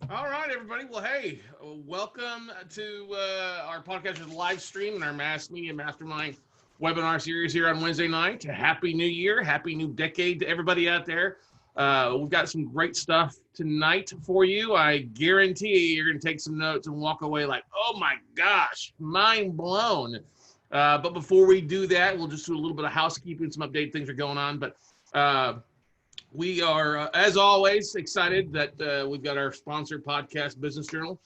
All right, everybody. Well, hey, welcome to our podcast's live stream and our Mass Media Mastermind webinar series here on Wednesday night. Happy New Year. Happy new decade to everybody out there. We've got some great stuff tonight for you. I guarantee you're going to take some notes and walk away like, oh my gosh, mind blown. But before we do that, we'll just do a little bit of housekeeping, some update things are going on. But we are, as always, excited that we've got our sponsored podcast, Business Journal.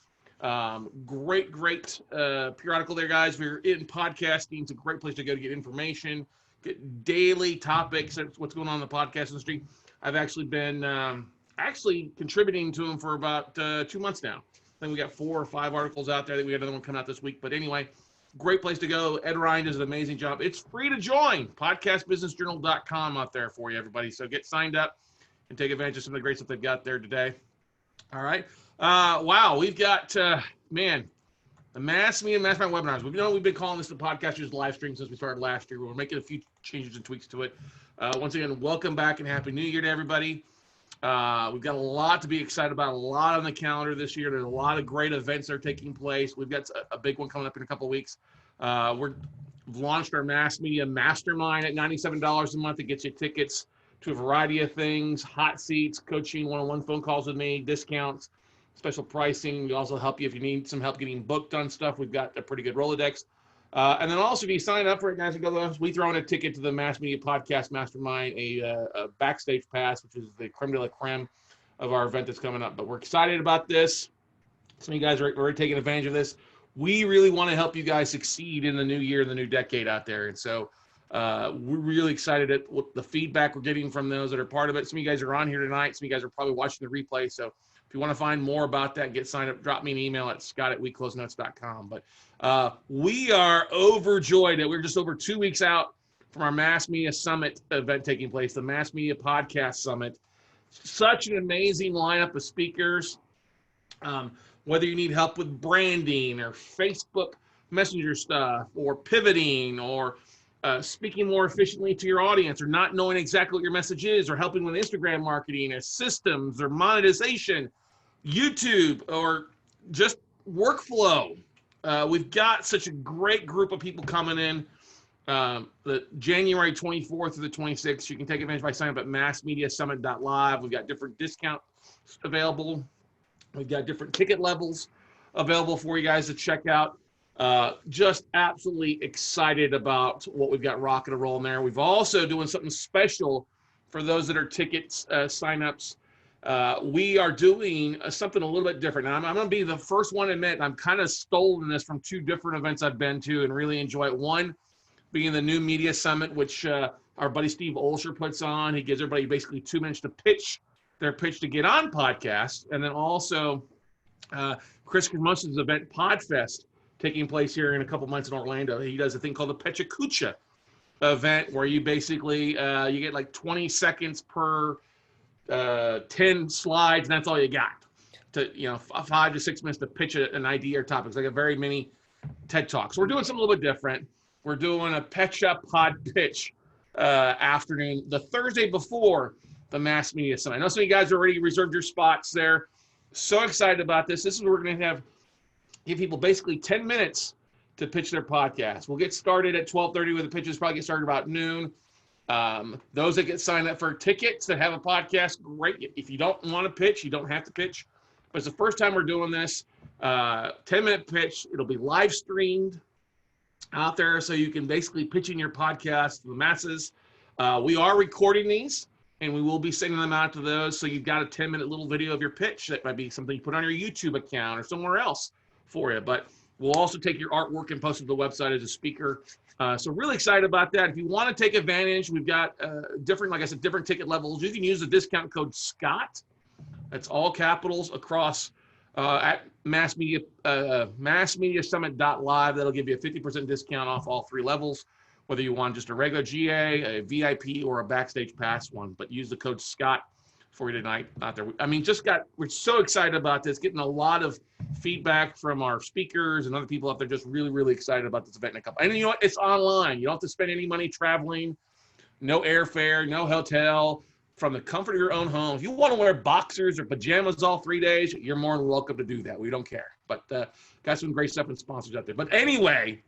Great periodical there, guys. We're in podcasting. It's a great place to go to get information, get daily topics, what's going on in the podcast industry. I've actually been contributing to them for about 2 months now. I think we got 4 or 5 articles out there. That we got another one coming out this week. But anyway, great place to go. Ed Ryan does an amazing job. It's free to join. Podcastbusinessjournal.com out there for you, everybody. So get signed up and take advantage of some of the great stuff they've got there today. All right. Wow. We've got, the Mass Media Mastermind webinars. We've been calling this the Podcasters live stream since we started last year. We're making a few changes and tweaks to it. Once again, welcome back and Happy New Year to everybody. We've got a lot to be excited about, a lot on the calendar this year. There's a lot of great events that are taking place. We've got a big one coming up in a couple of weeks. We've launched our Mass Media Mastermind at $97 a month. It gets you tickets to a variety of things, hot seats, coaching, one-on-one phone calls with me, discounts, special pricing. We also help you if you need some help getting booked on stuff. We've got a pretty good Rolodex. And then also, if you sign up for it, guys, we throw in a ticket to the Mass Media Podcast Mastermind, a backstage pass, which is the creme de la creme of our event that's coming up. But we're excited about this. Some of you guys are already taking advantage of this. We really want to help you guys succeed in the new year, the new decade out there. And so we're really excited at what the feedback we're getting from those that are part of it. Some of you guys are on here tonight. Some of you guys are probably watching the replay. So if you want to find more about that, get signed up, drop me an email at scott@weclosenotes.com. But we are overjoyed that we're just over 2 weeks out from our Mass Media Summit event taking place, the Mass Media Podcast Summit. Such an amazing lineup of speakers. Whether you need help with branding or Facebook Messenger stuff or pivoting or speaking more efficiently to your audience or not knowing exactly what your message is or helping with Instagram marketing or systems or monetization, YouTube, or just workflow. We've got such a great group of people coming in. The January 24th through the 26th, you can take advantage by signing up at massmediasummit.live. We've got different discounts available. We've got different ticket levels available for you guys to check out. Just absolutely excited about what we've got rocking and rolling there. We've also doing something special for those that are tickets signups. We are doing something a little bit different. Now, I'm going to be the first one to admit I'm kind of stolen this from 2 different events I've been to and really enjoy it. One being the New Media Summit, which our buddy Steve Olsher puts on. He gives everybody basically 2 minutes to pitch their pitch to get on podcast. And then also Chris Kermos's event, Podfest, taking place here in a couple months in Orlando. He does a thing called the Pechakucha event where you basically, you get like 20 seconds per 10 slides, and that's all you got. 5 to 6 minutes to pitch an idea or topic. It's like a very mini TED Talk. So we're doing something a little bit different. We're doing a Pecha Pod Pitch afternoon, the Thursday before the Mass Media Summit. I know some of you guys already reserved your spots there. So excited about this. This is where we're going to give people basically 10 minutes to pitch their podcast. We'll get started at 12:30 with the pitches, probably get started about noon. Those that get signed up for tickets that have a podcast, great. If you don't want to pitch, you don't have to pitch. But it's the first time we're doing this. 10-minute pitch. It'll be live streamed out there so you can basically pitch in your podcast to the masses. We are recording these, and we will be sending them out to those. So you've got a 10-minute little video of your pitch that might be something you put on your YouTube account or somewhere else for you. But we'll also take your artwork and post it to the website as a speaker. So really excited about that. If you want to take advantage, we've got different, like I said, different ticket levels. You can use the discount code SCOTT. That's all capitals across at massmediasummit.live. That'll give you a 50% discount off all 3 levels, whether you want just a regular GA, a VIP, or a backstage pass one. But use the code SCOTT for you tonight out there. I mean, we're so excited about this, getting a lot of feedback from our speakers and other people out there, just really, really excited about this event in a couple. And you know what? It's online. You don't have to spend any money traveling, no airfare, no hotel. from the comfort of your own home. If you want to wear boxers or pajamas all 3 days, you're more than welcome to do that. We don't care. But got some great stuff and sponsors out there. But anyway,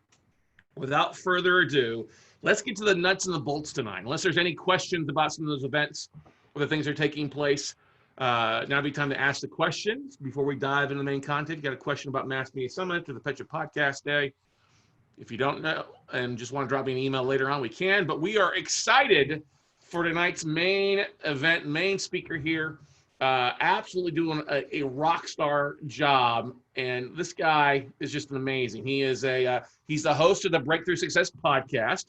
without further ado, let's get to the nuts and the bolts tonight. Unless there's any questions about some of those events or the things that are taking place, now would be time to ask the questions before we dive into the main content. You got a question about Mass Media Summit or the Petra Podcast Day? If you don't know and just want to drop me an email later on, we can. But we are excited for tonight's main event, main speaker here. Absolutely doing a rock star job. And this guy is just amazing. He is he's the host of the Breakthrough Success Podcast.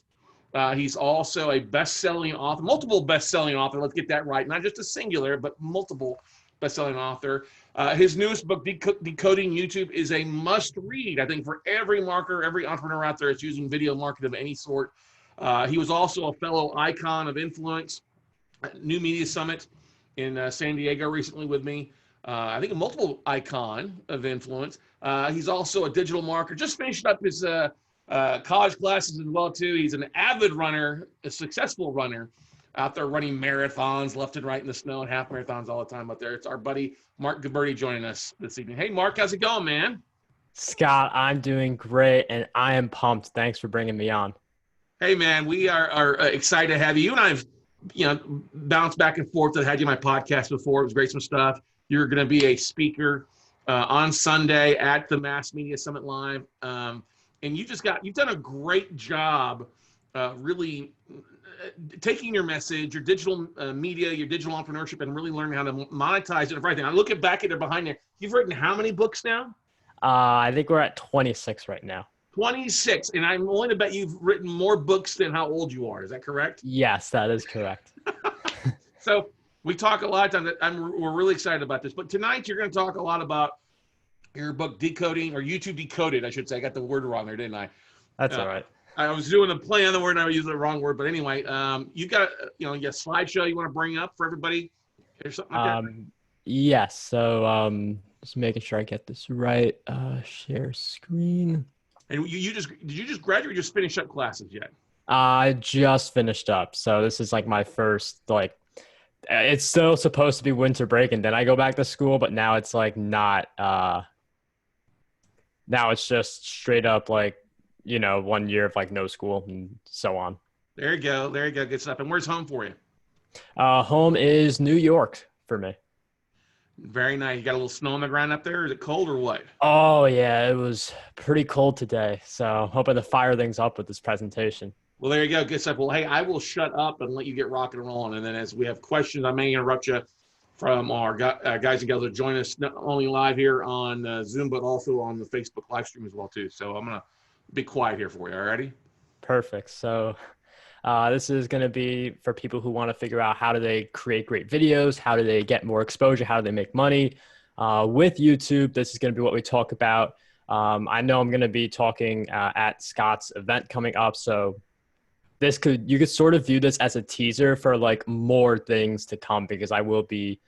He's also a best-selling author, multiple best-selling author. Let's get that right. Not just a singular, but multiple best-selling author. His newest book, Decoding YouTube, is a must-read, I think, for every marketer, every entrepreneur out there that's using video marketing of any sort. He was also a fellow icon of influence at New Media Summit in San Diego recently with me. I think a multiple icon of influence. He's also a digital marketer. Just finished up his college classes as well, too. He's an avid runner, a successful runner, out there running marathons left and right in the snow and half marathons all the time out there. It's our buddy Marc Guberti joining us this evening. Hey, Marc, how's it going, man? Scott, I'm doing great, and I am pumped. Thanks for bringing me on. Hey, man, we are excited to have you. You and I've, bounced back and forth. I had you on my podcast before. It was great, some stuff. You're going to be a speaker on Sunday at the Mass Media Summit Live. And you've done a great job really taking your message, your digital media, your digital entrepreneurship, and really learning how to monetize it and everything. I look back at it behind there. You've written how many books now? I think we're at 26 right now. 26, and I'm willing to bet you've written more books than how old you are. Is that correct? Yes, that is correct. So we talk a lot of times. We're really excited about this. But tonight you're going to talk a lot about your book, Decoding, or YouTube Decoded, I should say. I got the word wrong there, didn't I? That's all right. I was doing a play on the word and I was using the wrong word. But anyway, you got a slideshow you want to bring up for everybody or something like that? Yes. So just making sure I get this right. Share screen. And did you just graduate or just finish up classes yet? I just finished up. So this is like my first, it's still supposed to be winter break and then I go back to school, but now it's like not, now it's just straight up 1 year of no school and so on. There you go. Good stuff. And where's home for you? Home is New York for me. Very nice. You got a little snow on the ground up there? Is it cold or what? Oh, yeah. It was pretty cold today. So hoping to fire things up with this presentation. Well, there you go. Good stuff. Well, hey, I will shut up and let you get rocking and rolling. And then as we have questions, I may interrupt you from our guys and gals that join us not only live here on Zoom, but also on the Facebook live stream as well, too. So I'm going to be quiet here for you. All righty? Perfect. So this is going to be for people who want to figure out how do they create great videos, how do they get more exposure, how do they make money. With YouTube, this is going to be what we talk about. I know I'm going to be talking at Scott's event coming up. So you could sort of view this as a teaser for more things to come because I will be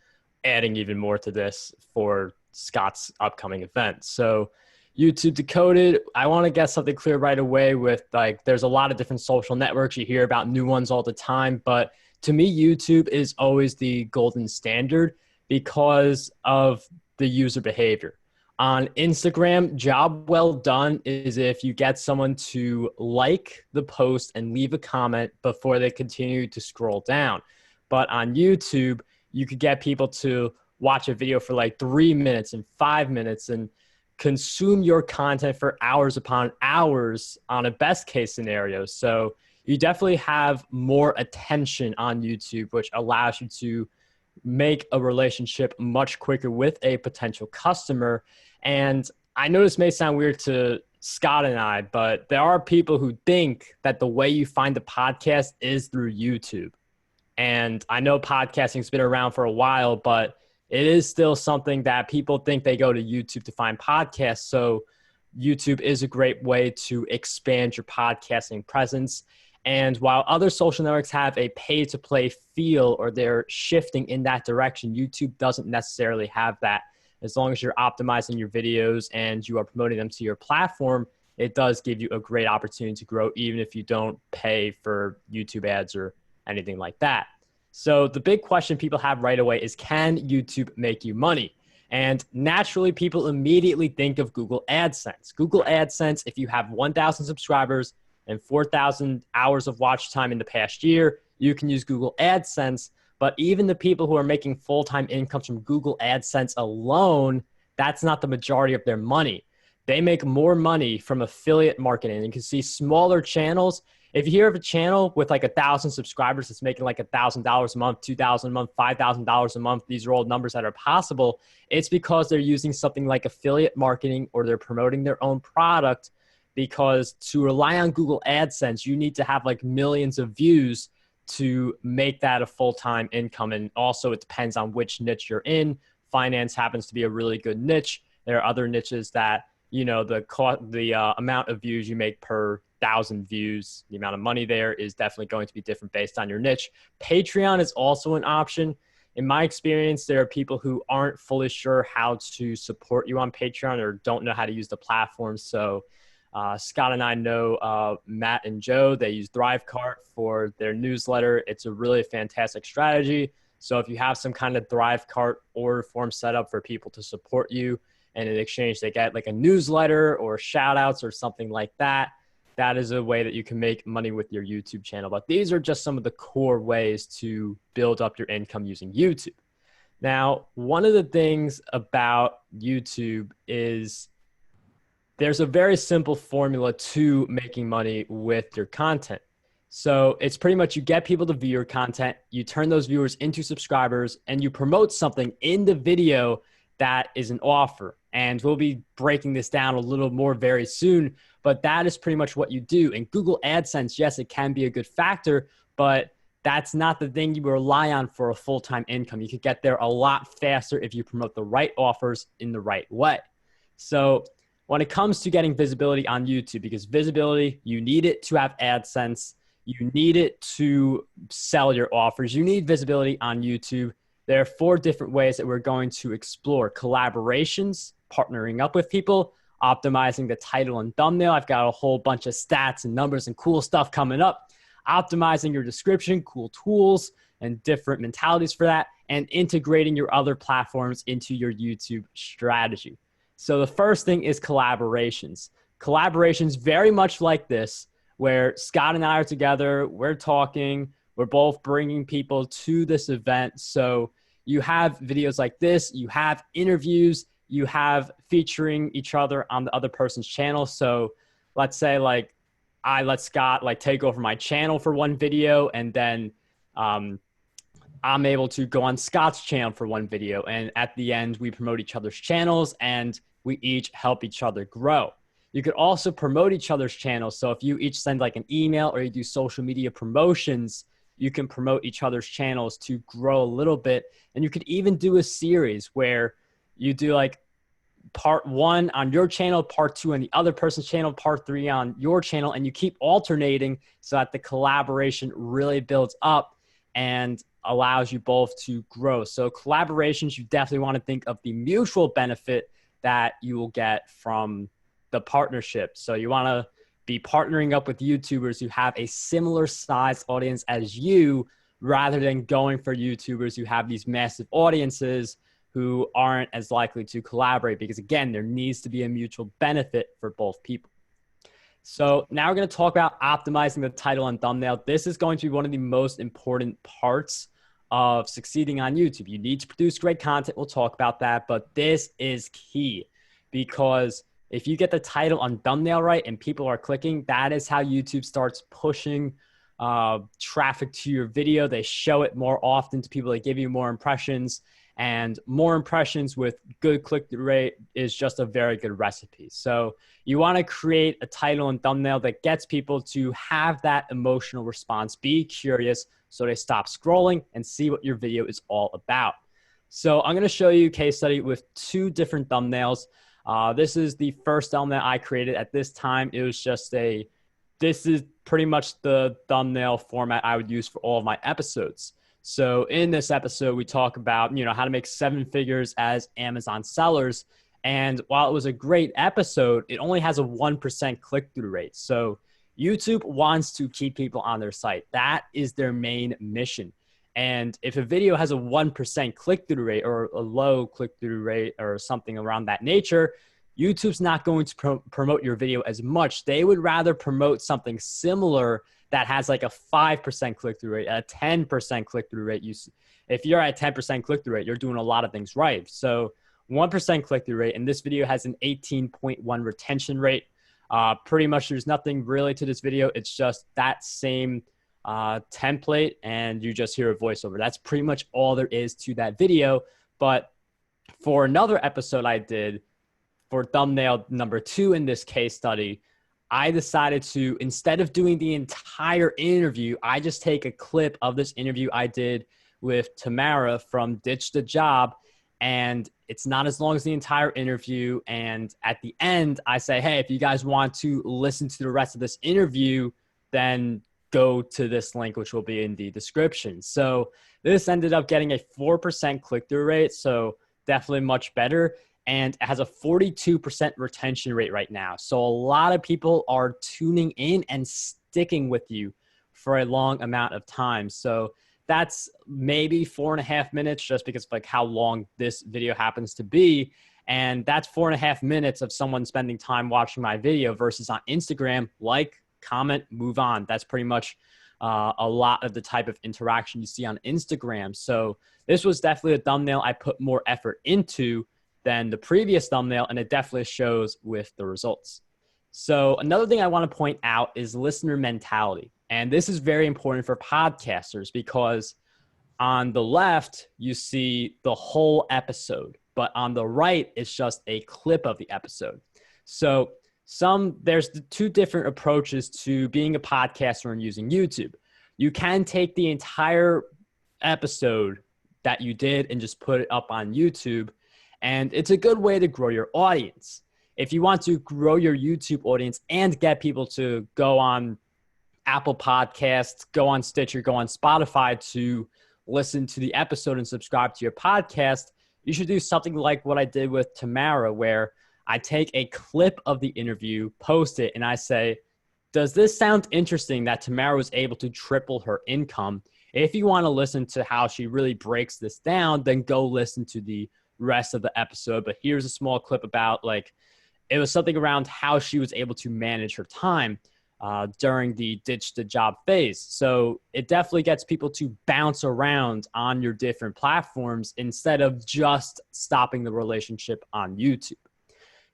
adding even more to this for Scott's upcoming event. So YouTube Decoded, I want to get something clear right away with there's a lot of different social networks. You hear about new ones all the time, but to me, YouTube is always the golden standard because of the user behavior. On Instagram, job well done is if you get someone to like the post and leave a comment before they continue to scroll down. But on YouTube, you could get people to watch a video for 3 minutes and 5 minutes and consume your content for hours upon hours on a best case scenario. So you definitely have more attention on YouTube, which allows you to make a relationship much quicker with a potential customer. And I know this may sound weird to Scott and I, but there are people who think that the way you find the podcast is through YouTube. And I know podcasting's been around for a while, but it is still something that people think they go to YouTube to find podcasts. So YouTube is a great way to expand your podcasting presence. And while other social networks have a pay-to-play feel or they're shifting in that direction, YouTube doesn't necessarily have that. As long as you're optimizing your videos and you are promoting them to your platform, it does give you a great opportunity to grow even if you don't pay for YouTube ads or anything like that. So the big question people have right away is, can YouTube make you money? And naturally, people immediately think of Google AdSense. Google AdSense, if you have 1,000 subscribers and 4,000 hours of watch time in the past year, you can use Google AdSense. But even the people who are making full-time incomes from Google AdSense alone, that's not the majority of their money. They make more money from affiliate marketing. You can see smaller channels. If you hear of a channel with like 1,000 subscribers that's making like $1,000 a month, $2,000 a month, $5,000 a month, these are all numbers that are possible. It's because they're using something like affiliate marketing or they're promoting their own product, because to rely on Google AdSense, you need to have like millions of views to make that a full-time income. And also it depends on which niche you're in. Finance happens to be a really good niche. There are other niches that, you know, the amount of views you make per 1,000 views, the amount of money there is definitely going to be different based on your niche. Patreon is also an option. In my experience, there are people who aren't fully sure how to support you on Patreon or don't know how to use the platform. So Scott and I know Matt and Joe. They use Thrivecart for their newsletter. It's a really fantastic strategy. So if you have some kind of Thrivecart order form set up for people to support you, and in exchange they get like a newsletter or shout outs or something like that, that is a way that you can make money with your YouTube channel. But these are just some of the core ways to build up your income using YouTube. Now, one of the things about YouTube is there's a very simple formula to making money with your content. So it's pretty much you get people to view your content, you turn those viewers into subscribers, and you promote something in the video that is an offer. And we'll be breaking this down a little more very soon, but that is pretty much what you do. In Google AdSense, yes, it can be a good factor, but that's not the thing you rely on for a full-time income. You could get there a lot faster if you promote the right offers in the right way. So when it comes to getting visibility on YouTube, because visibility, you need it to have AdSense, you need it to sell your offers, you need visibility on YouTube. There are 4 different ways that we're going to explore: collaborations, partnering up with people, optimizing the title and thumbnail. I've got a whole bunch of stats and numbers and cool stuff coming up. Optimizing your description, cool tools and different mentalities for that, and integrating your other platforms into your YouTube strategy. So the first thing is collaborations. Collaborations very much like this, where Scott and I are together, we're talking, we're both bringing people to this event. So you have videos like this, you have interviews, you have featuring each other on the other person's channel. So let's say like I let Scott like take over my channel for one video, and then I'm able to go on Scott's channel for one video. And at the end, we promote each other's channels and we each help each other grow. You could also promote each other's channels. So if you each send like an email or you do social media promotions, you can promote each other's channels to grow a little bit. And you could even do a series where you do like part 1 on your channel, part 2 on the other person's channel, part 3 on your channel, and you keep alternating so that the collaboration really builds up and allows you both to grow. So collaborations, you definitely want to think of the mutual benefit that you will get from the partnership. So you want to be partnering up with YouTubers who have a similar size audience as you, rather than going for YouTubers who have these massive audiences who aren't as likely to collaborate, because again, there needs to be a mutual benefit for both people. So now we're going to talk about optimizing the title and thumbnail. This is going to be one of the most important parts of succeeding on YouTube. You need to produce great content. We'll talk about that, but this is key, because if you get the title and thumbnail right and people are clicking, that is how YouTube starts pushing traffic to your video. They show it more often to people. They give you more impressions, and more impressions with good click-through rate is just a very good recipe. So you want to create a title and thumbnail that gets people to have that emotional response, be curious, so they stop scrolling and see what your video is all about. So I'm going to show you a case study with 2 different thumbnails. This is the first thumbnail I created. At this time, it was just this is pretty much the thumbnail format I would use for all of my episodes. So in this episode, we talk about, how to make 7 figures as Amazon sellers. And while it was a great episode, it only has a 1% click-through rate. So YouTube wants to keep people on their site. That is their main mission. And if a video has a 1% click-through rate or a low click-through rate or something around that nature, YouTube's not going to promote your video as much. They would rather promote something similar that has like a 5% click-through rate, a 10% click-through rate. If you're at 10% click-through rate, you're doing a lot of things right. So 1% click-through rate, and this video has an 18.1 retention rate. Pretty much there's nothing really to this video. It's just that same template, and you just hear a voiceover. That's pretty much all there is to that video. But for another episode I did, for thumbnail number 2 in this case study, I decided to, instead of doing the entire interview, I just take a clip of this interview I did with Tamara from Ditch the Job, and it's not as long as the entire interview. And at the end, I say, hey, if you guys want to listen to the rest of this interview, then go to this link, which will be in the description. So this ended up getting a 4% click-through rate, so definitely much better. And it has a 42% retention rate right now. So a lot of people are tuning in and sticking with you for a long amount of time. So that's maybe 4.5 minutes, just because of like how long this video happens to be. And that's 4.5 minutes of someone spending time watching my video versus on Instagram, like, comment, move on. That's pretty much a lot of the type of interaction you see on Instagram. So this was definitely a thumbnail I put more effort into than the previous thumbnail, and it definitely shows with the results. So another thing I want to point out is listener mentality. And this is very important for podcasters, because on the left, you see the whole episode, but on the right, it's just a clip of the episode. So there's the 2 different approaches to being a podcaster and using YouTube. You can take the entire episode that you did and just put it up on YouTube, and it's a good way to grow your audience. If you want to grow your YouTube audience and get people to go on Apple Podcasts, go on Stitcher, go on Spotify to listen to the episode and subscribe to your podcast, you should do something like what I did with Tamara, where I take a clip of the interview, post it, and I say, does this sound interesting that Tamara was able to triple her income? If you want to listen to how she really breaks this down, then go listen to the rest of the episode. But here's a small clip about, like, it was something around how she was able to manage her time during the Ditch the Job phase. So it definitely gets people to bounce around on your different platforms instead of just stopping the relationship on YouTube.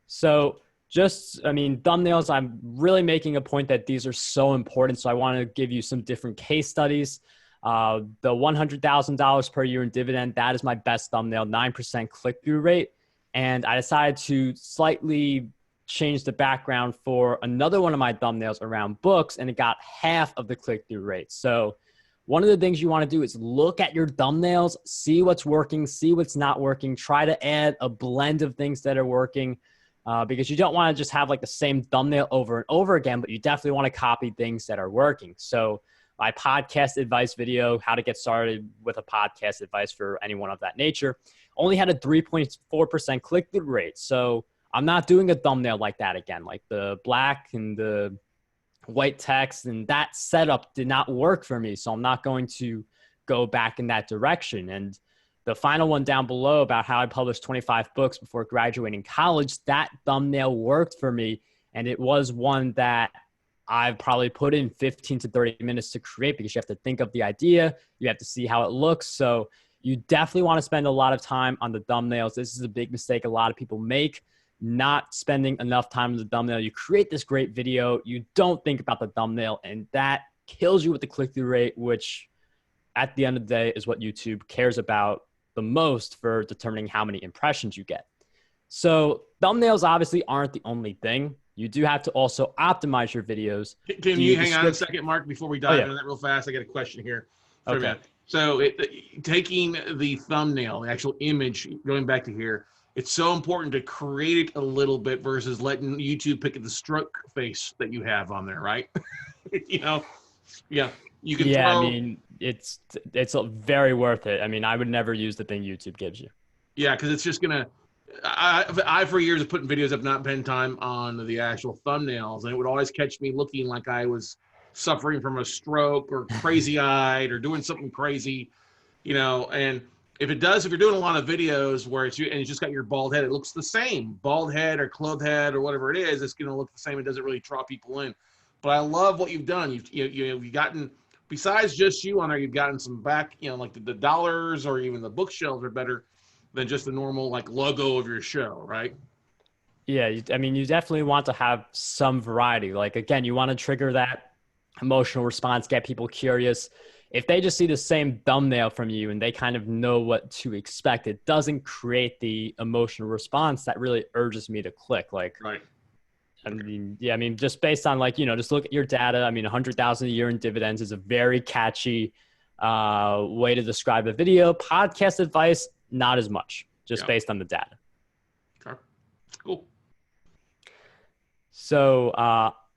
So thumbnails, I'm really making a point that these are so important. So I want to give you some different case studies. The $100,000 per year in dividend, that is my best thumbnail, 9% click-through rate. And I decided to slightly change the background for another one of my thumbnails around books, and it got half of the click-through rate. So one of the things you want to do is look at your thumbnails, see what's working, see what's not working, try to add a blend of things that are working, because you don't want to just have like the same thumbnail over and over again, but you definitely want to copy things that are working. So my podcast advice video, how to get started with a podcast advice for anyone of that nature, only had a 3.4% click-through rate. So I'm not doing a thumbnail like that again, like the black and the white text, and that setup did not work for me. So I'm not going to go back in that direction. And the final one down below about how I published 25 books before graduating college, that thumbnail worked for me. And it was one that I've probably put in 15 to 30 minutes to create, because you have to think of the idea. You have to see how it looks. So you definitely want to spend a lot of time on the thumbnails. This is a big mistake a lot of people make, not spending enough time on the thumbnail. You create this great video, you don't think about the thumbnail, and that kills you with the click-through rate, which at the end of the day is what YouTube cares about the most for determining how many impressions you get. So thumbnails obviously aren't the only thing. You do have to also optimize your videos. Can you hang on a second, Mark, before we dive into that real fast? I got a question here. Okay. So taking the thumbnail, the actual image, going back to here, it's so important to create it a little bit versus letting YouTube pick at the stroke face that you have on there, right? You can I mean, it's very worth it. I mean, I would never use the thing YouTube gives you. Yeah, because it's just gonna. I for years of putting videos up, not pen time on the actual thumbnails, and it would always catch me looking like I was suffering from a stroke or crazy-eyed or doing something crazy. And if it does, if you're doing a lot of videos where it's you and you just got your bald head, it looks the same. Bald head or clothed head or whatever it is, it's going to look the same. It doesn't really draw people in. But I love what you've done. You've gotten, besides just you on there, you've gotten some back, like the dollars or even the bookshelves are better than just the normal like logo of your show, right? Yeah, I mean, you definitely want to have some variety. Like, again, you want to trigger that emotional response, get people curious. If they just see the same thumbnail from you and they kind of know what to expect, it doesn't create the emotional response that really urges me to click. Like, right. I mean, yeah, I mean, just based on like, just look at your data. I mean, 100,000 a year in dividends is a very catchy way to describe a video. Podcast advice, not as much, just based on the data. Okay, cool. So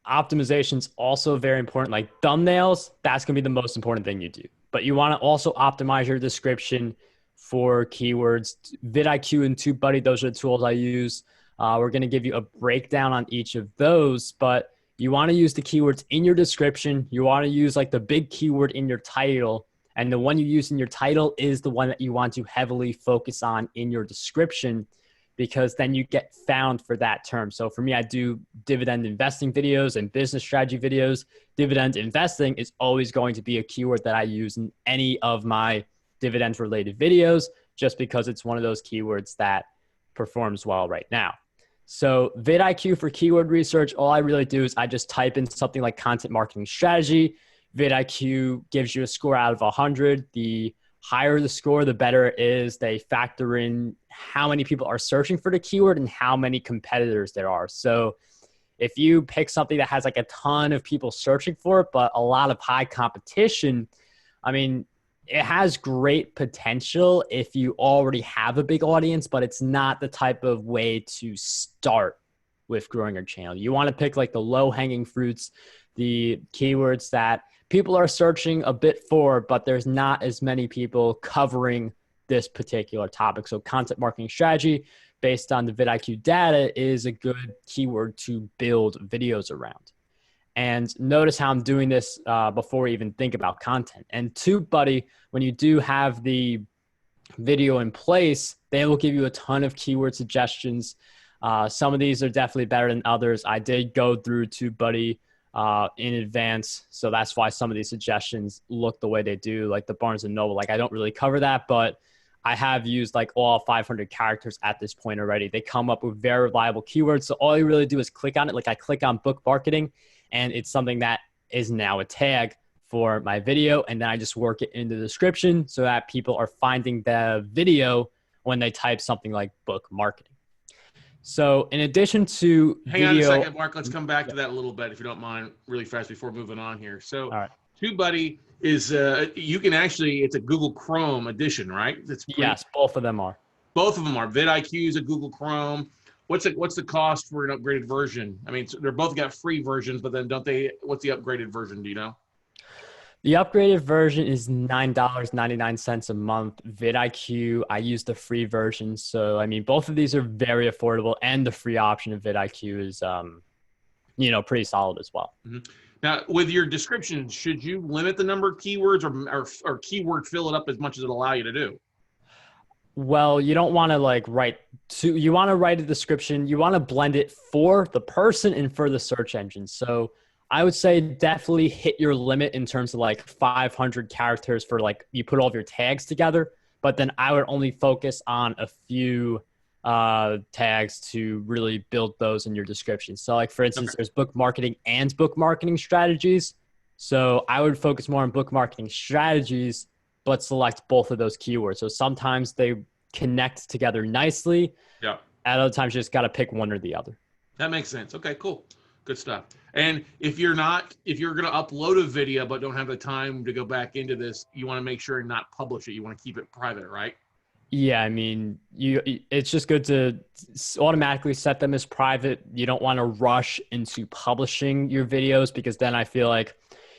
optimization is also very important. Like thumbnails, that's going to be the most important thing you do. But you want to also optimize your description for keywords. vidIQ and TubeBuddy, those are the tools I use. We're going to give you a breakdown on each of those, but you want to use the keywords in your description. You want to use like the big keyword in your title. And the one you use in your title is the one that you want to heavily focus on in your description, because then you get found for that term. So for me, I do dividend investing videos and business strategy videos. Dividend investing is always going to be a keyword that I use in any of my dividend related videos, just because it's one of those keywords that performs well right now. So vidIQ for keyword research, all I really do is I just type in something like content marketing strategy. vidIQ gives you a score out of 100. The higher the score, the better it is. They factor in how many people are searching for the keyword and how many competitors there are. So if you pick something that has like a ton of people searching for it, but a lot of high competition, I mean, it has great potential if you already have a big audience, but it's not the type of way to start with growing your channel. You want to pick like the low hanging fruits, the keywords that people are searching a bit for, but there's not as many people covering this particular topic. So content marketing strategy based on the vidIQ data is a good keyword to build videos around. And notice how I'm doing this before we even think about content. And TubeBuddy, when you do have the video in place, they will give you a ton of keyword suggestions. Some of these are definitely better than others. I did go through TubeBuddy in advance, so that's why some of these suggestions look the way they do, like the Barnes and Noble. Like I don't really cover that, but I have used like all 500 characters at this point already. They come up with very reliable keywords. So all you really do is click on it. Like I click on book marketing, and it's something that is now a tag for my video. And then I just work it in the description so that people are finding the video when they type something like book marketing. So in addition to Hang on a second, Mark. Let's come back to that a little bit, if you don't mind, really fast before moving on here. So all right. TubeBuddy is, you can actually, it's a Google Chrome edition, right? Yes, both of them are. Both of them are. vidIQ is a Google Chrome. What's the cost for an upgraded version? I mean, they're both got free versions, but then what's the upgraded version? Do you know? The upgraded version is $9.99 a month. vidIQ, I use the free version. So, I mean, both of these are very affordable, and the free option of vidIQ is, pretty solid as well. Mm-hmm. Now, with your description, should you limit the number of keywords or keyword fill it up as much as it allow you to do? Well, you don't want to you want to write a description. You want to blend it for the person and for the search engine. So I would say definitely hit your limit in terms of like 500 characters for like you put all of your tags together. But then I would only focus on a few tags to really build those in your description. So like, for instance, there's book marketing and book marketing strategies. So I would focus more on book marketing strategies, but select both of those keywords. So sometimes they connect together nicely. Yeah. At other times, you just got to pick one or the other. That makes sense. Okay, cool. Good stuff. And if you're going to upload a video but don't have the time to go back into this, you want to make sure and not publish it. You want to keep it private, right? Yeah, I mean, it's just good to automatically set them as private. You don't want to rush into publishing your videos, because then I feel like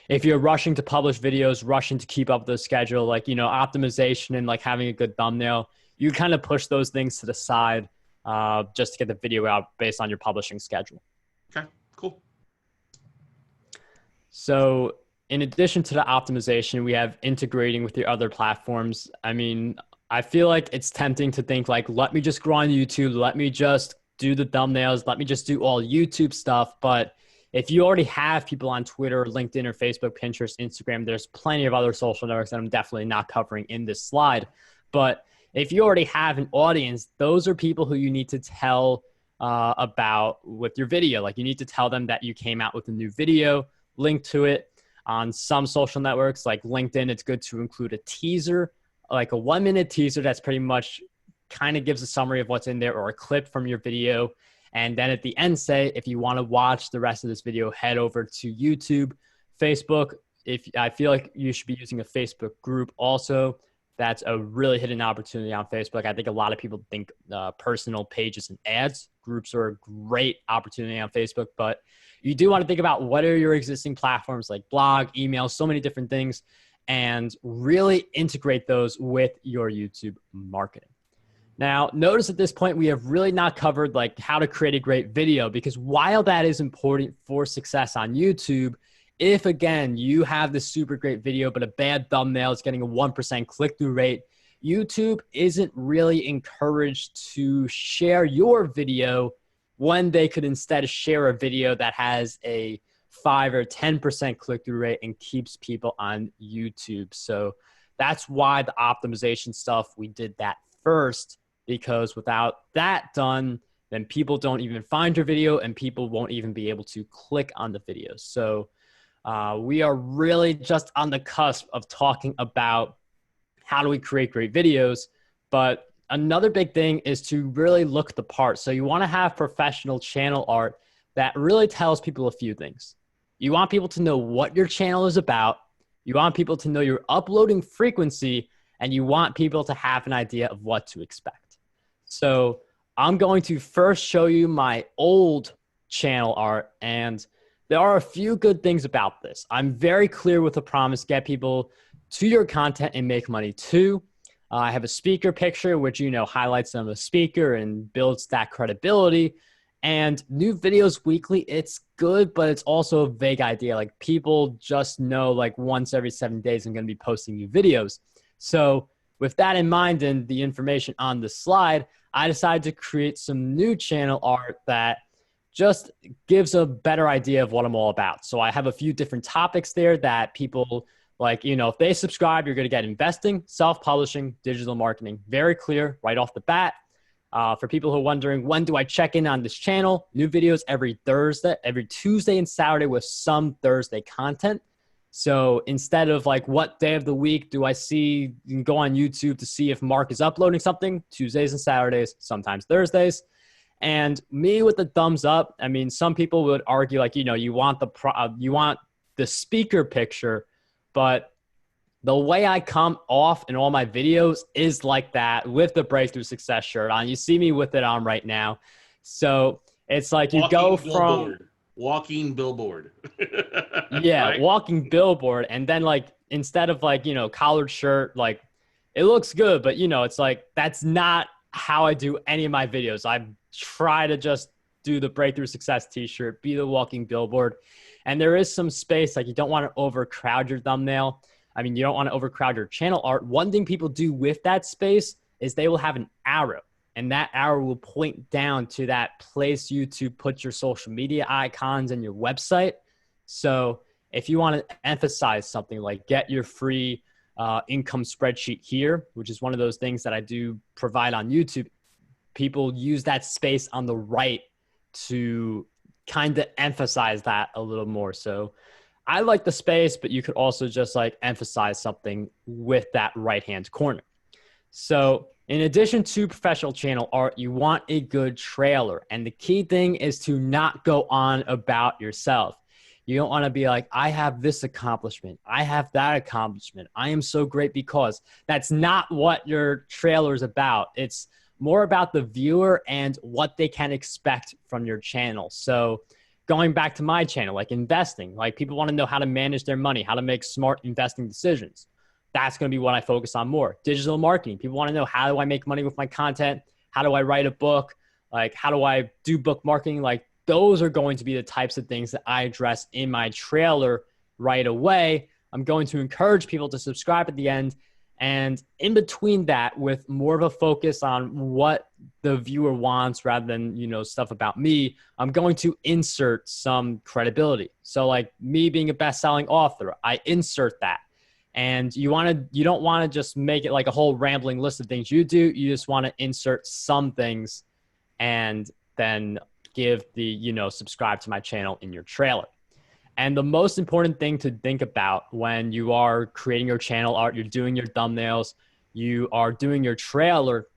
if you're rushing to publish videos, rushing to keep up with the schedule, like, optimization and like having a good thumbnail, you kind of push those things to the side just to get the video out based on your publishing schedule. Okay, cool. So in addition to the optimization, we have integrating with your other platforms. I mean, I feel like it's tempting to think like, let me just grow on YouTube. Let me just do the thumbnails. Let me just do all YouTube stuff. But if you already have people on Twitter, LinkedIn, or Facebook, Pinterest, Instagram, there's plenty of other social networks that I'm definitely not covering in this slide. But if you already have an audience, those are people who you need to tell about with your video. Like, you need to tell them that you came out with a new video, link to it. On some social networks like LinkedIn, it's good to include a teaser, like a 1-minute teaser that's pretty much kind of gives a summary of what's in there, or a clip from your video. And then at the end, say, if you want to watch the rest of this video, head over to YouTube. Facebook, if I feel like you should be using a Facebook group also. That's a really hidden opportunity on Facebook. I think a lot of people think personal pages and ads. Groups are a great opportunity on Facebook, but you do want to think about what are your existing platforms like blog, email, so many different things, and really integrate those with your YouTube marketing. Now, notice at this point, we have really not covered like how to create a great video, because while that is important for success on YouTube, if again, you have this super great video, but a bad thumbnail is getting a 1% click-through rate, YouTube isn't really encouraged to share your video when they could instead share a video that has a 5 or 10% click-through rate and keeps people on YouTube. So that's why the optimization stuff, we did that first, because without that done, then people don't even find your video and people won't even be able to click on the video. So we are really just on the cusp of talking about how do we create great videos. But another big thing is to really look the part. So you want to have professional channel art that really tells people a few things. You want people to know what your channel is about. You want people to know your uploading frequency, and you want people to have an idea of what to expect. So I'm going to first show you my old channel art, and there are a few good things about this. I'm very clear with the promise: get people to your content and make money too. I have a speaker picture, which, you know, highlights them as a speaker and builds that credibility. And new videos weekly, it's good, but it's also a vague idea. Like, people just know like once every 7 days I'm going to be posting new videos. So with that in mind and the information on the slide, I decided to create some new channel art that just gives a better idea of what I'm all about. So I have a few different topics there that people, like, you know, if they subscribe, you're going to get investing, self-publishing, digital marketing. Very clear right off the bat. For people who are wondering, when do I check in on this channel? New videos every Tuesday and Saturday with some Thursday content. So instead of like, what day of the week do I see, you can go on YouTube to see if Mark is uploading something. Tuesdays and Saturdays, sometimes Thursdays. And me with the thumbs up, I mean, some people would argue like, you know, you want the speaker picture, but the way I come off in all my videos is like that, with the Breakthrough Success shirt on. You see me with it on right now. So it's like you go from walking billboard. yeah, right? Walking billboard. And then like, instead of like, you know, collared shirt, like it looks good, but you know, it's like, that's not how I do any of my videos. I try to just do the Breakthrough Success t-shirt, be the walking billboard. And there is some space, like you don't want to overcrowd your thumbnail. I mean, you don't want to overcrowd your channel art. One thing people do with that space is they will have an arrow, and that arrow will point down to that place YouTube puts your social media icons and your website. So if you want to emphasize something like get your free income spreadsheet here, which is one of those things that I do provide on YouTube, people use that space on the right to kind of emphasize that a little more. So I like the space, but you could also just like emphasize something with that right-hand corner. So in addition to professional channel art, you want a good trailer. And the key thing is to not go on about yourself. You don't want to be like, I have this accomplishment, I have that accomplishment, I am so great, because that's not what your trailer is about. It's more about the viewer and what they can expect from your channel. So going back to my channel, like investing, like people want to know how to manage their money, how to make smart investing decisions. That's going to be what I focus on more. Digital marketing. People want to know, how do I make money with my content? How do I write a book? Like, how do I do book marketing? Like, those are going to be the types of things that I address in my trailer right away. I'm going to encourage people to subscribe at the end. And in between that, with more of a focus on what the viewer wants rather than, stuff about me, I'm going to insert some credibility. So like me being a best-selling author, I insert that. And you don't want to just make it like a whole rambling list of things you do. You just want to insert some things and then give the, subscribe to my channel in your trailer. And the most important thing to think about when you are creating your channel art, you're doing your thumbnails, you are doing your trailer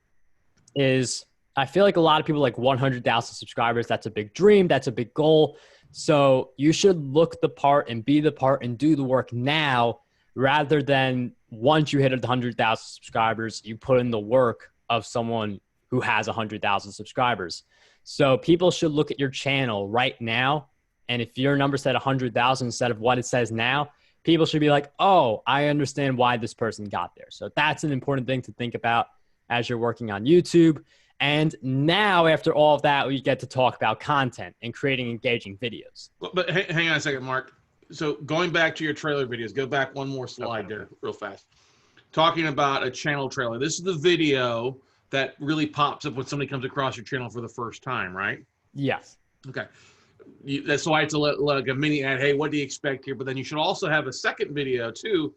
is, I feel like a lot of people like 100,000 subscribers. That's a big dream. That's a big goal. So you should look the part and be the part and do the work now, rather than once you hit 100,000 subscribers, you put in the work of someone who has 100,000 subscribers. So people should look at your channel right now. And if your number said 100,000 instead of what it says now, people should be like, oh, I understand why this person got there. So that's an important thing to think about as you're working on YouTube. And now, after all of that, we get to talk about content and creating engaging videos. But hang on a second, Mark. So going back to your trailer videos, go back one more slide there real fast. Talking about a channel trailer. This is the video that really pops up when somebody comes across your channel for the first time, right? Yes. Okay. That's why it's like a mini ad. Hey, what do you expect here? But then you should also have a second video too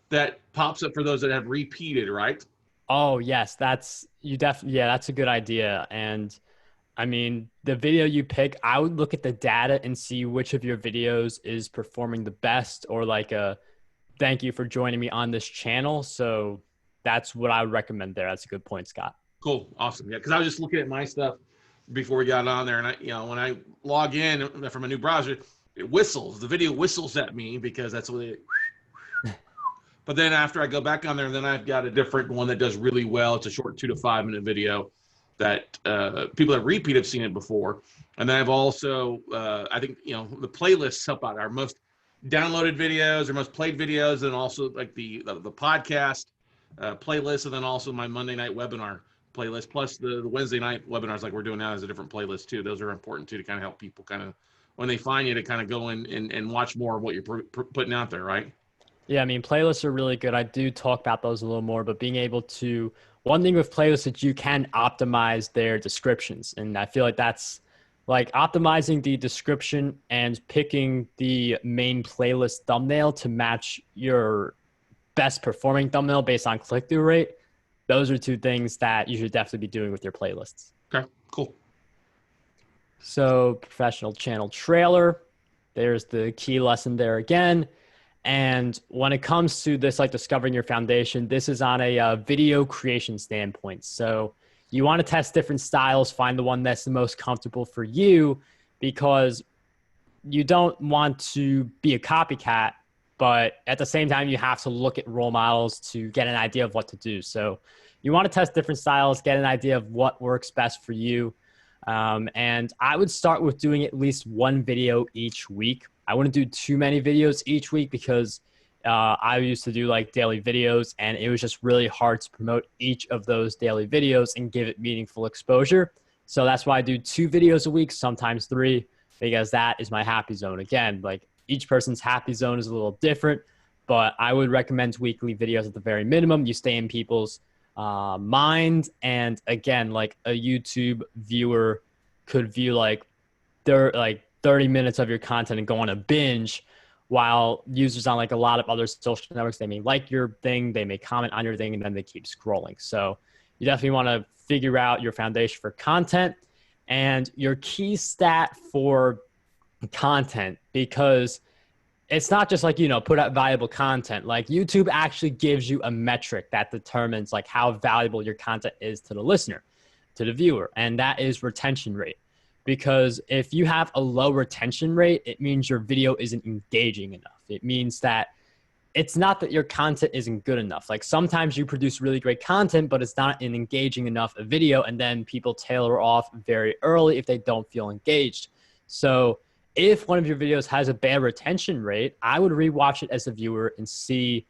that pops up for those that have repeated, right? Oh yes, that's a good idea. And I mean, the video you pick, I would look at the data and see which of your videos is performing the best, or like a thank you for joining me on this channel. So that's what I would recommend there. That's a good point, Scott. Cool. Awesome. Yeah. Cause I was just looking at my stuff before we got on there, and when I log in from a new browser, it whistles. The video whistles at me because that's what it. But then after I go back on there, then I've got a different one that does really well. It's a short 2 to 5 minute video that people that repeat have seen it before. And then I've also, I think, the playlists help out our most downloaded videos or most played videos, and also like the podcast playlist, and then also my Monday night webinar playlist, plus the Wednesday night webinars like we're doing now is a different playlist too. Those are important too, to kind of help people kind of, when they find you, to kind of go in and watch more of what you're putting out there, right? Yeah, I mean, playlists are really good. I do talk about those a little more, but being able to, one thing with playlists that you can optimize their descriptions. And I feel like that's like optimizing the description and picking the main playlist thumbnail to match your best performing thumbnail based on click-through rate. Those are two things that you should definitely be doing with your playlists. Okay, cool. So professional channel trailer, there's the key lesson there again. And when it comes to this, like discovering your foundation, this is on a video creation standpoint. So you want to test different styles, find the one that's the most comfortable for you, because you don't want to be a copycat, but at the same time, you have to look at role models to get an idea of what to do. So you want to test different styles, get an idea of what works best for you. And I would start with doing at least one video each week. I wouldn't do too many videos each week because I used to do like daily videos, and it was just really hard to promote each of those daily videos and give it meaningful exposure. So that's why I do 2 videos a week, sometimes 3, because that is my happy zone. Again, like each person's happy zone is a little different, but I would recommend weekly videos at the very minimum. You stay in people's mind. And again, like a YouTube viewer could view like 30 minutes of your content and go on a binge, while users on like a lot of other social networks, they may like your thing, they may comment on your thing, and then they keep scrolling. So you definitely want to figure out your foundation for content and your key stat for content, because it's not just like, put out valuable content. Like YouTube actually gives you a metric that determines like how valuable your content is to the listener, to the viewer, and that is retention rate. Because if you have a low retention rate, it means your video isn't engaging enough. It means that it's not that your content isn't good enough. Like sometimes you produce really great content, but it's not an engaging enough a video, and then people tailor off very early if they don't feel engaged. So if one of your videos has a bad retention rate, I would rewatch it as a viewer and see,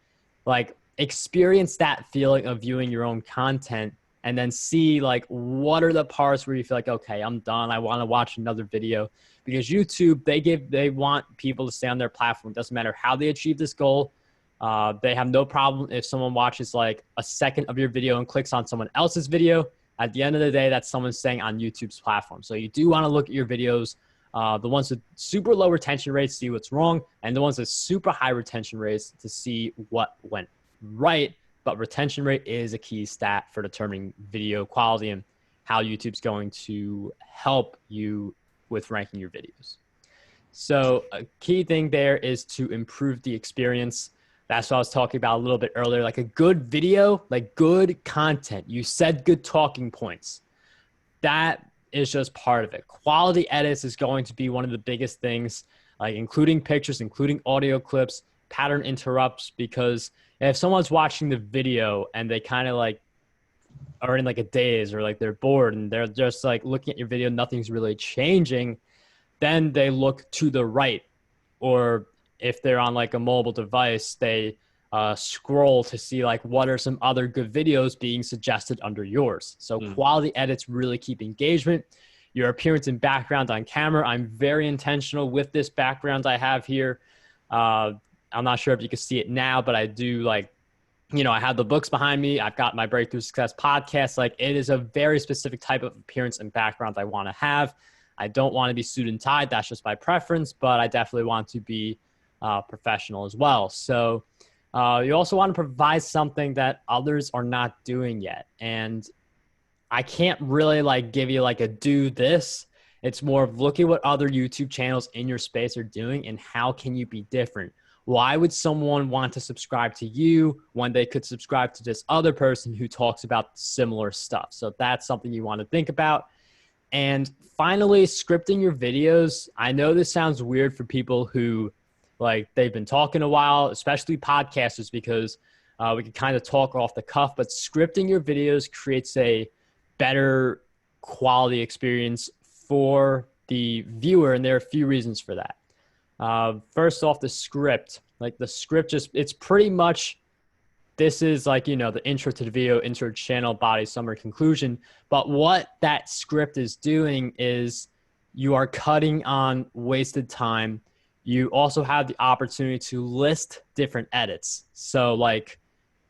like, experience that feeling of viewing your own content and then see like what are the parts where you feel like, okay, I'm done. I want to watch another video. Because YouTube, they want people to stay on their platform. It doesn't matter how they achieve this goal. They have no problem if someone watches like a second of your video and clicks on someone else's video. At the end of the day, that's someone staying on YouTube's platform. So you do want to look at your videos. The ones with super low retention rates, see what's wrong, and the ones with super high retention rates to see what went right. But retention rate is a key stat for determining video quality and how YouTube's going to help you with ranking your videos. So a key thing there is to improve the experience. That's what I was talking about a little bit earlier, like a good video, like good content. You said good talking points. That is just part of it. Quality edits is going to be one of the biggest things, like including pictures, including audio clips, pattern interrupts, because if someone's watching the video and they kind of like are in like a daze or like they're bored and they're just like looking at your video, nothing's really changing, then they look to the right. Or if they're on like a mobile device, they scroll to see like what are some other good videos being suggested under yours. So quality edits really keep engagement. Your appearance and background on camera. I'm very intentional with this background I have here. I'm not sure if you can see it now, but I do like, you know, I have the books behind me. I've got my Breakthrough Success podcast. Like it is a very specific type of appearance and background I want to have. I don't want to be suit and tied. That's just my preference, but I definitely want to be professional as well. So you also want to provide something that others are not doing yet. And I can't really like give you like a do this. It's more of look at what other YouTube channels in your space are doing and how can you be different. Why would someone want to subscribe to you when they could subscribe to this other person who talks about similar stuff? So that's something you want to think about. And finally, scripting your videos. I know this sounds weird for people who like they've been talking a while, especially podcasters, because we can kind of talk off the cuff, but scripting your videos creates a better quality experience for the viewer. And there are a few reasons for that. First off, the script, like the script just, it's pretty much, this is like, you know, the intro to the video, intro to channel, body, summary, conclusion. But what that script is doing is you are cutting on wasted time. You also have the opportunity to list different edits. So like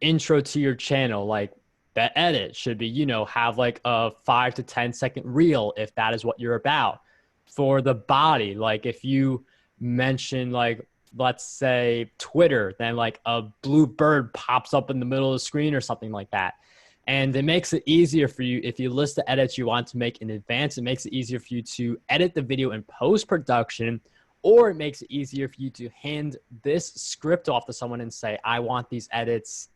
intro to your channel, like that edit should be, you know, have like a 5 to 10 second reel if that is what you're about. For the body, like if you mention like, let's say Twitter, then like a blue bird pops up in the middle of the screen or something like that. And it makes it easier for you if you list the edits you want to make in advance. It makes it easier for you to edit the video in post-production, or it makes it easier for you to hand this script off to someone and say, I want these edits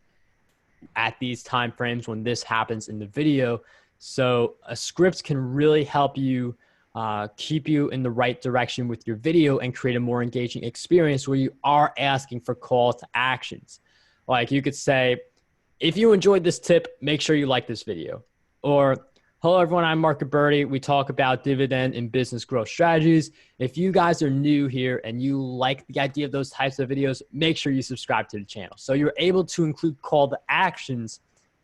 at these time frames when this happens in the video. So a script can really help you keep you in the right direction with your video and create a more engaging experience where you are asking for call to actions. Like you could say, if you enjoyed this tip, make sure you like this video. Or, hello everyone, I'm Marc Guberti. We talk about dividend and business growth strategies. If you guys are new here and you like the idea of those types of videos, make sure you subscribe to the channel. So you're able to include call to actions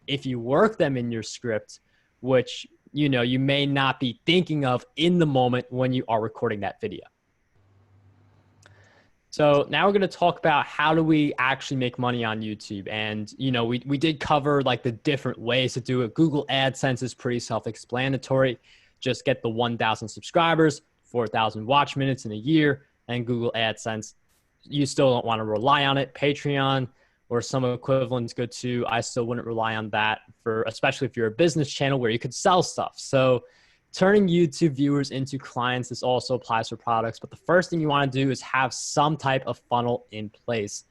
if you work them in your script, which you know, you may not be thinking of in the moment when you are recording that video. So now we're going to talk about how do we actually make money on YouTube. And, you know, we did cover like the different ways to do it. Google AdSense is pretty self-explanatory. Just get the 1,000 subscribers, 4,000 watch minutes in a year, and Google AdSense. You still don't want to rely on it. Patreon or some equivalent is good too. I still wouldn't rely on that for, especially if you're a business channel where you could sell stuff. So turning YouTube viewers into clients, this also applies for products. But the first thing you want to do is have some type of funnel in place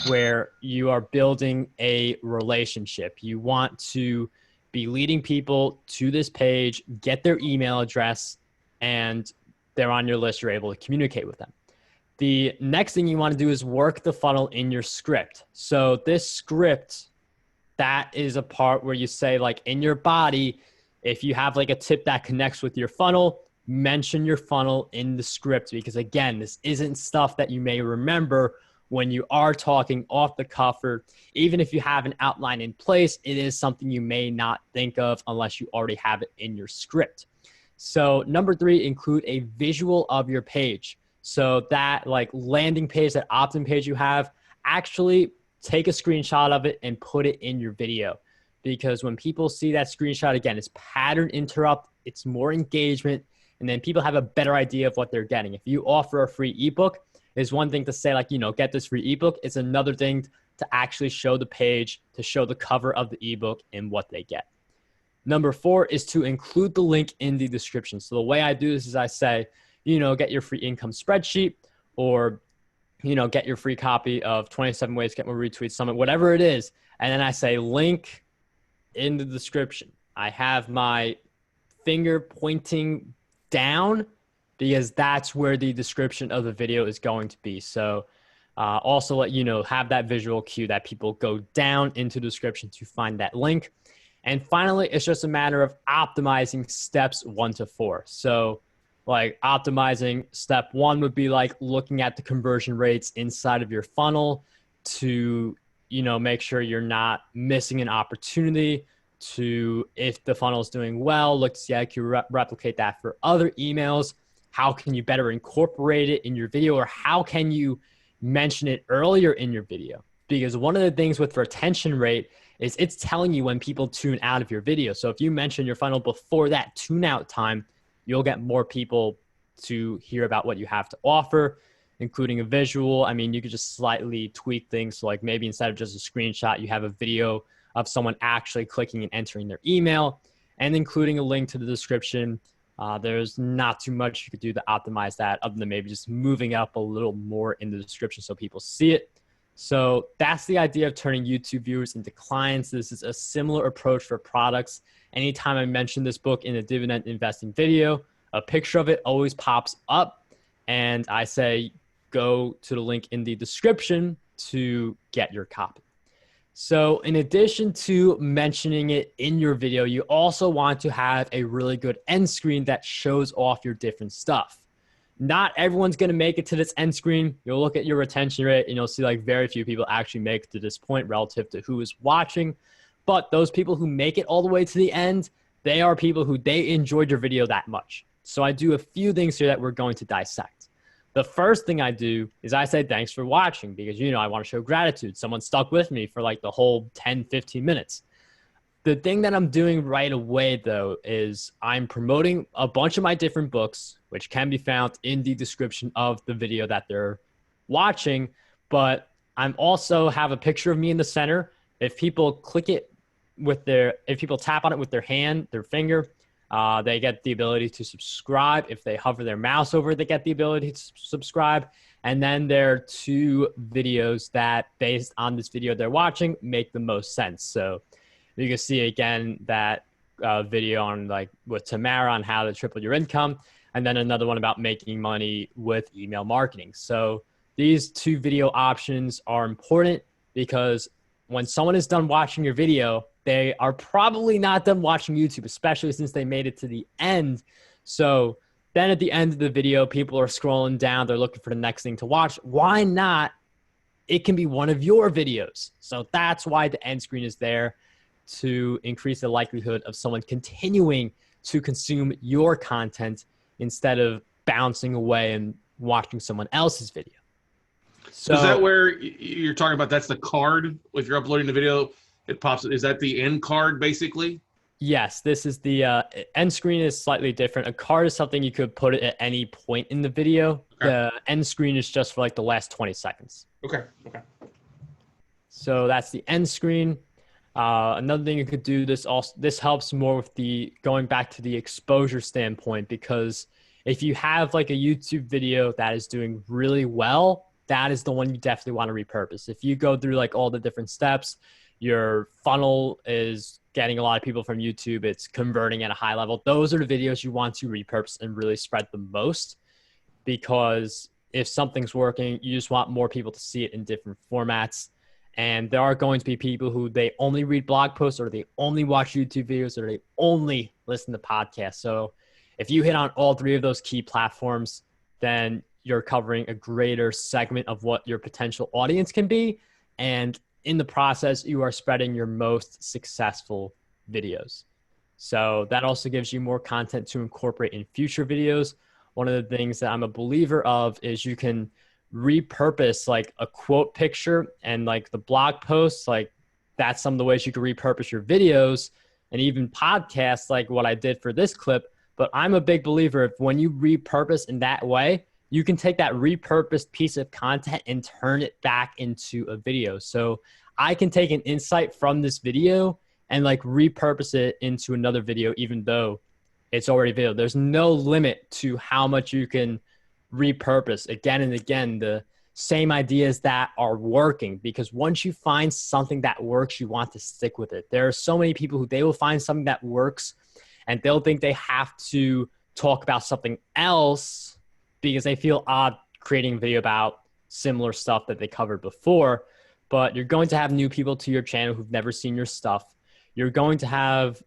where you are building a relationship. You want to be leading people to this page, get their email address, and they're on your list. You're able to communicate with them. The next thing you want to do is work the funnel in your script. So this script, that is a part where you say like in your body, if you have like a tip that connects with your funnel, mention your funnel in the script, because again, this isn't stuff that you may remember when you are talking off the cuff, or even if you have an outline in place, it is something you may not think of unless you already have it in your script. So number 3, include a visual of your page. So that like landing page, that opt-in page you have, actually take a screenshot of it and put it in your video. Because when people see that screenshot, again, it's pattern interrupt, it's more engagement, and then people have a better idea of what they're getting. If you offer a free ebook, it's one thing to say like, get this free ebook. It's another thing to actually show the page, to show the cover of the ebook and what they get. Number 4 is to include the link in the description. So the way I do this is I say, get your free income spreadsheet, or, get your free copy of 27 Ways to Get More Retweets Summit, whatever it is. And then I say link in the description. I have my finger pointing down because that's where the description of the video is going to be. So also let have that visual cue that people go down into the description to find that link. And finally, it's just a matter of optimizing steps 1 to 4. So like optimizing step 1 would be like looking at the conversion rates inside of your funnel to, make sure you're not missing an opportunity. To, if the funnel is doing well, look to see how you can replicate that for other emails. How can you better incorporate it in your video, or how can you mention it earlier in your video? Because one of the things with retention rate is it's telling you when people tune out of your video. So if you mention your funnel before that tune out time, you'll get more people to hear about what you have to offer, including a visual. I mean, you could just slightly tweak things. So like maybe instead of just a screenshot, you have a video of someone actually clicking and entering their email, and including a link to the description. There's not too much you could do to optimize that other than maybe just moving up a little more in the description so people see it. So that's the idea of turning YouTube viewers into clients. This is a similar approach for products. Anytime I mention this book in a dividend investing video, a picture of it always pops up, and I say, go to the link in the description to get your copy. So in addition to mentioning it in your video, you also want to have a really good end screen that shows off your different stuff. Not everyone's going to make it to this end screen. You'll look at your retention rate and you'll see like very few people actually make it to this point relative to who is watching. But those people who make it all the way to the end, they are people who they enjoyed your video that much. So I do a few things here that we're going to dissect. The first thing I do is I say, thanks for watching, because, I want to show gratitude. Someone stuck with me for like the whole 10, 15 minutes. The thing that I'm doing right away, though, is I'm promoting a bunch of my different books, which can be found in the description of the video that they're watching. But I'm also have a picture of me in the center. If people click it if people tap on it with their hand, their finger, they get the ability to subscribe. If they hover their mouse over it, they get the ability to subscribe. And then there are 2 videos that, based on this video they're watching, make the most sense. So you can see again that video on with Tamara on how to triple your income, and then another one about making money with email marketing. So these 2 video options are important because when someone is done watching your video, they are probably not done watching YouTube, especially since they made it to the end. So then at the end of the video, people are scrolling down. They're looking for the next thing to watch. Why not? It can be one of your videos. So that's why the end screen is there, to increase the likelihood of someone continuing to consume your content instead of bouncing away and watching someone else's video. So is that where you're talking about? That's the card. If you're uploading the video, it pops. Is that the end card basically? Yes, this is the end screen is slightly different. A card is something you could put it at any point in the video. Okay. The end screen is just for like the last 20 seconds. Okay. So that's the end screen. Another thing you could do, this helps more with the going back to the exposure standpoint, because if you have like a YouTube video that is doing really well, that is the one you definitely want to repurpose. If you go through like all the different steps, your funnel is getting a lot of people from YouTube, it's converting at a high level, those are the videos you want to repurpose and really spread the most. Because if something's working, you just want more people to see it in different formats. And there are going to be people who they only read blog posts, or they only watch YouTube videos, or they only listen to podcasts. So if you hit on all 3 of those key platforms, then you're covering a greater segment of what your potential audience can be. And in the process, you are spreading your most successful videos. So that also gives you more content to incorporate in future videos. One of the things that I'm a believer of is you can repurpose like a quote picture and like the blog posts, like that's some of the ways you can repurpose your videos and even podcasts like what I did for this clip. But I'm a big believer of when you repurpose in that way, you can take that repurposed piece of content and turn it back into a video. So I can take an insight from this video and like repurpose it into another video, even though it's already video. There's no limit to how much you can repurpose again and again, the same ideas that are working, because once you find something that works, you want to stick with it. There are so many people who they will find something that works and they'll think they have to talk about something else because they feel odd creating a video about similar stuff that they covered before. But you're going to have new people to your channel who've never seen your stuff. You're going to have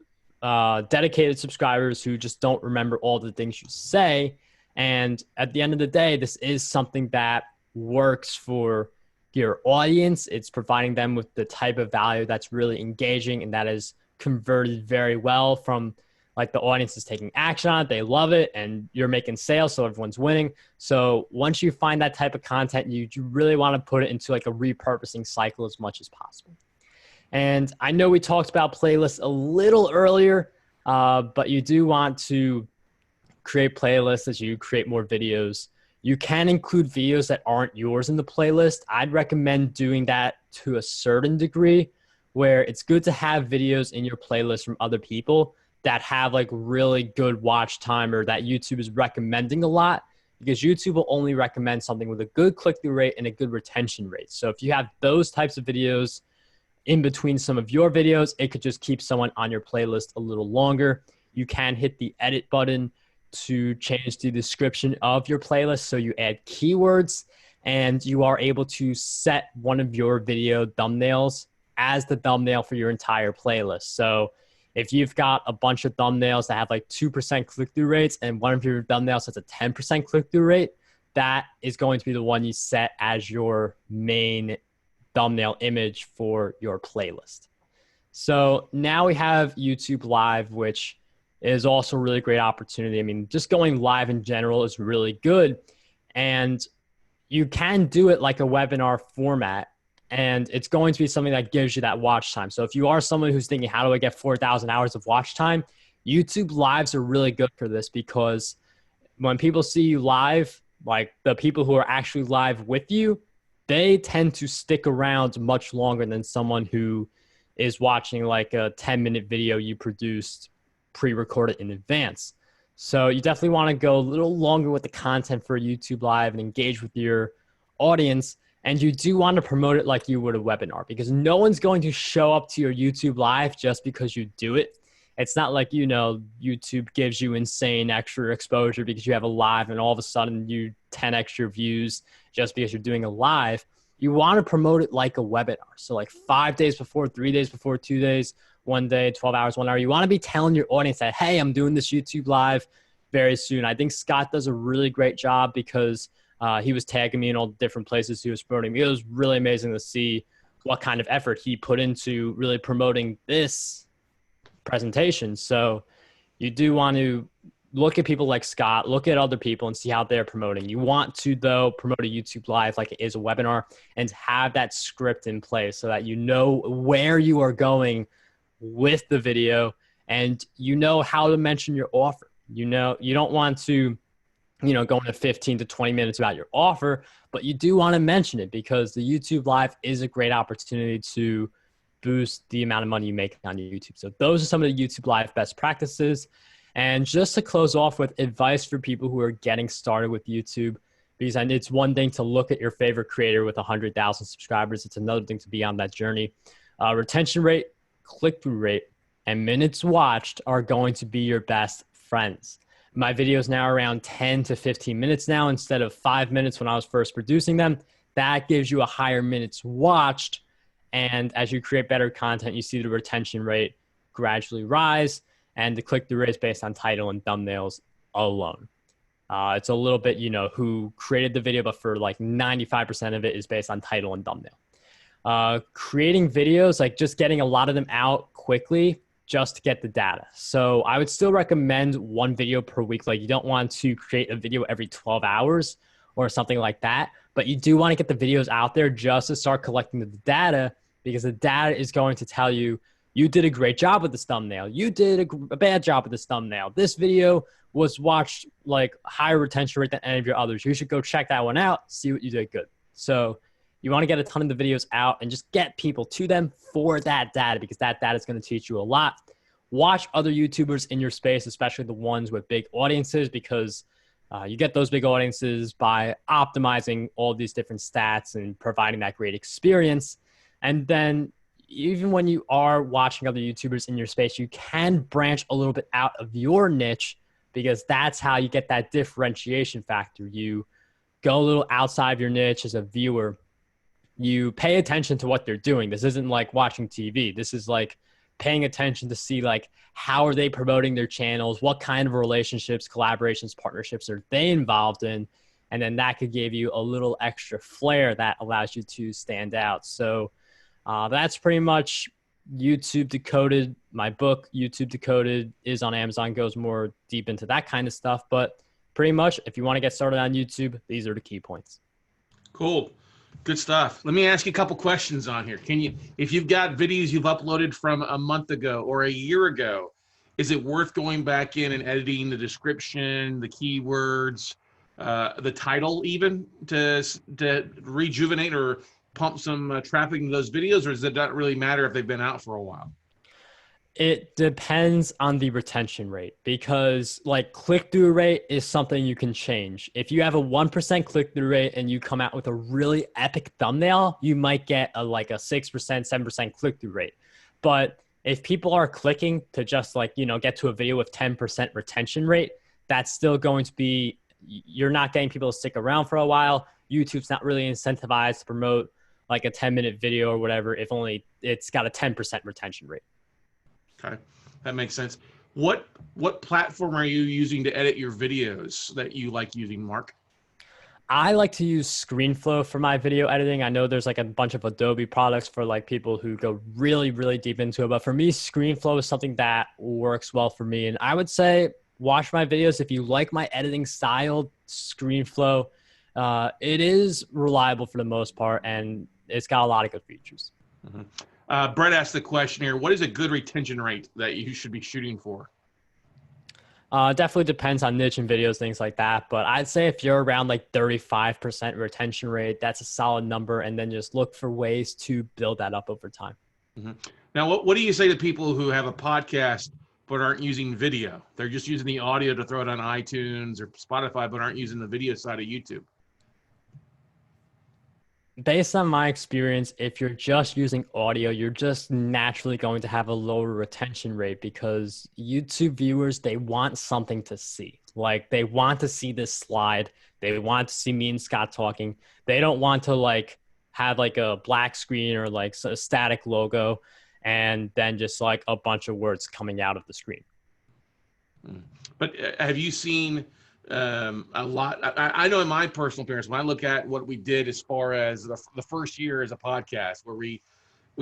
dedicated subscribers who just don't remember all the things you say. And at the end of the day, this is something that works for your audience. It's providing them with the type of value that's really engaging and that is converted very well from like the audience is taking action on it. They love it and you're making sales. So everyone's winning. So once you find that type of content, you really want to put it into like a repurposing cycle as much as possible. And I know we talked about playlists a little earlier, but you do want to create playlists as you create more videos. You can include videos that aren't yours in the playlist. I'd recommend doing that to a certain degree, where it's good to have videos in your playlist from other people that have like really good watch time or that YouTube is recommending a lot, because YouTube will only recommend something with a good click-through rate and a good retention rate. So if you have those types of videos in between some of your videos, it could just keep someone on your playlist a little longer. You can hit the edit button to change the description of your playlist. So you add keywords and you are able to set one of your video thumbnails as the thumbnail for your entire playlist. So if you've got a bunch of thumbnails that have like 2% click-through rates and one of your thumbnails has a 10% click-through rate, that is going to be the one you set as your main thumbnail image for your playlist. So now we have YouTube Live, which is also a really great opportunity. I mean, just going live in general is really good. And you can do it like a webinar format. And it's going to be something that gives you that watch time. So if you are someone who's thinking, how do I get 4,000 hours of watch time? YouTube Lives are really good for this, because when people see you live, like the people who are actually live with you, they tend to stick around much longer than someone who is watching like a 10-minute video you produced pre-recorded in advance. So you definitely want to go a little longer with the content for YouTube Live and engage with your audience. And you do want to promote it like you would a webinar, because no one's going to show up to your YouTube Live just because you do it. It's not like, you know, YouTube gives you insane extra exposure because you have a live and all of a sudden you 10 extra views just because you're doing a live. You want to promote it like a webinar. So like 5 days before, 3 days before, 2 days, 1 day, 12 hours, 1 hour. You want to be telling your audience that, hey, I'm doing this YouTube Live very soon. I think Scott does a really great job because he was tagging me in all the different places he was promoting me. It was really amazing to see what kind of effort he put into really promoting this presentation. So you do want to look at people like Scott, look at other people and see how they're promoting. You want to, though, promote a YouTube Live like it is a webinar and have that script in place so that you know where you are going with the video and you know how to mention your offer. You know, you don't want to, you know, go into 15 to 20 minutes about your offer, but you do want to mention it because the YouTube Live is a great opportunity to boost the amount of money you make on YouTube. So those are some of the YouTube Live best practices. And just to close off with advice for people who are getting started with YouTube, because it's one thing to look at your favorite creator with 100,000 subscribers. It's another thing to be on that journey. Retention rate, click-through rate, and minutes watched are going to be your best friends. My videos now are around 10 to 15 minutes now instead of 5 minutes when I was first producing them. That gives you a higher minutes watched. And as you create better content, you see the retention rate gradually rise and the click-through rate is based on title and thumbnails alone. It's a little bit, who created the video, but for like 95% of it is based on title and thumbnail. Creating videos, like just getting a lot of them out quickly just to get the data. So I would still recommend one video per week. Like you don't want to create a video every 12 hours or something like that, but you do want to get the videos out there just to start collecting the data, because the data is going to tell you, you did a great job with this thumbnail. You did a bad job with this thumbnail. This video was watched like higher retention rate than any of your others. You should go check that one out, see what you did good. So you want to get a ton of the videos out and just get people to them for that data, because that data is going to teach you a lot. Watch other YouTubers in your space, especially the ones with big audiences, because you get those big audiences by optimizing all these different stats and providing that great experience. And then even when you are watching other YouTubers in your space, you can branch a little bit out of your niche, because that's how you get that differentiation factor. You go a little outside of your niche as a viewer. You pay attention to what they're doing. This isn't like watching TV. This is like paying attention to see like, how are they promoting their channels? What kind of relationships, collaborations, partnerships are they involved in? And then that could give you a little extra flair that allows you to stand out. So that's pretty much YouTube Decoded. My book, YouTube Decoded, is on Amazon, goes more deep into that kind of stuff. But pretty much, if you want to get started on YouTube, these are the key points. Cool. Good stuff. Let me ask you a couple questions on here. Can you, if you've got videos you've uploaded from a month ago or a year ago, is it worth going back in and editing the description, the keywords, the title even to rejuvenate or pump some traffic into those videos, or does it not really matter if they've been out for a while? It depends on the retention rate, because like click-through rate is something you can change. If you have a 1% click-through rate and you come out with a really epic thumbnail, you might get like a 6%, 7% click-through rate. But if people are clicking to just like, get to a video with 10% retention rate, that's still going to be, you're not getting people to stick around for a while. YouTube's not really incentivized to promote like a 10-minute video or whatever if only it's got a 10% retention rate. Okay, that makes sense. What platform are you using to edit your videos that you like using, Mark? I like to use ScreenFlow for my video editing. I know there's like a bunch of Adobe products for like people who go really, really deep into it. But for me, ScreenFlow is something that works well for me. And I would say watch my videos. If you like my editing style, ScreenFlow, it is reliable for the most part, and it's got a lot of good features. Mm-hmm. Brett asked the question here, what is a good retention rate that you should be shooting for? Definitely depends on niche and videos, things like that. But I'd say if you're around like 35% retention rate, that's a solid number. And then just look for ways to build that up over time. Mm-hmm. Now, what do you say to people who have a podcast but aren't using video? They're just using the audio to throw it on iTunes or Spotify, but aren't using the video side of YouTube. Based on my experience, if you're just using audio, you're just naturally going to have a lower retention rate, because YouTube viewers, they want something to see. Like they want to see this slide. They want to see me and Scott talking. They don't want to like have like a black screen or like a static logo and then just like a bunch of words coming out of the screen. But have you seen a lot? I know in my personal experience, when I look at what we did as far as the first year as a podcast, where we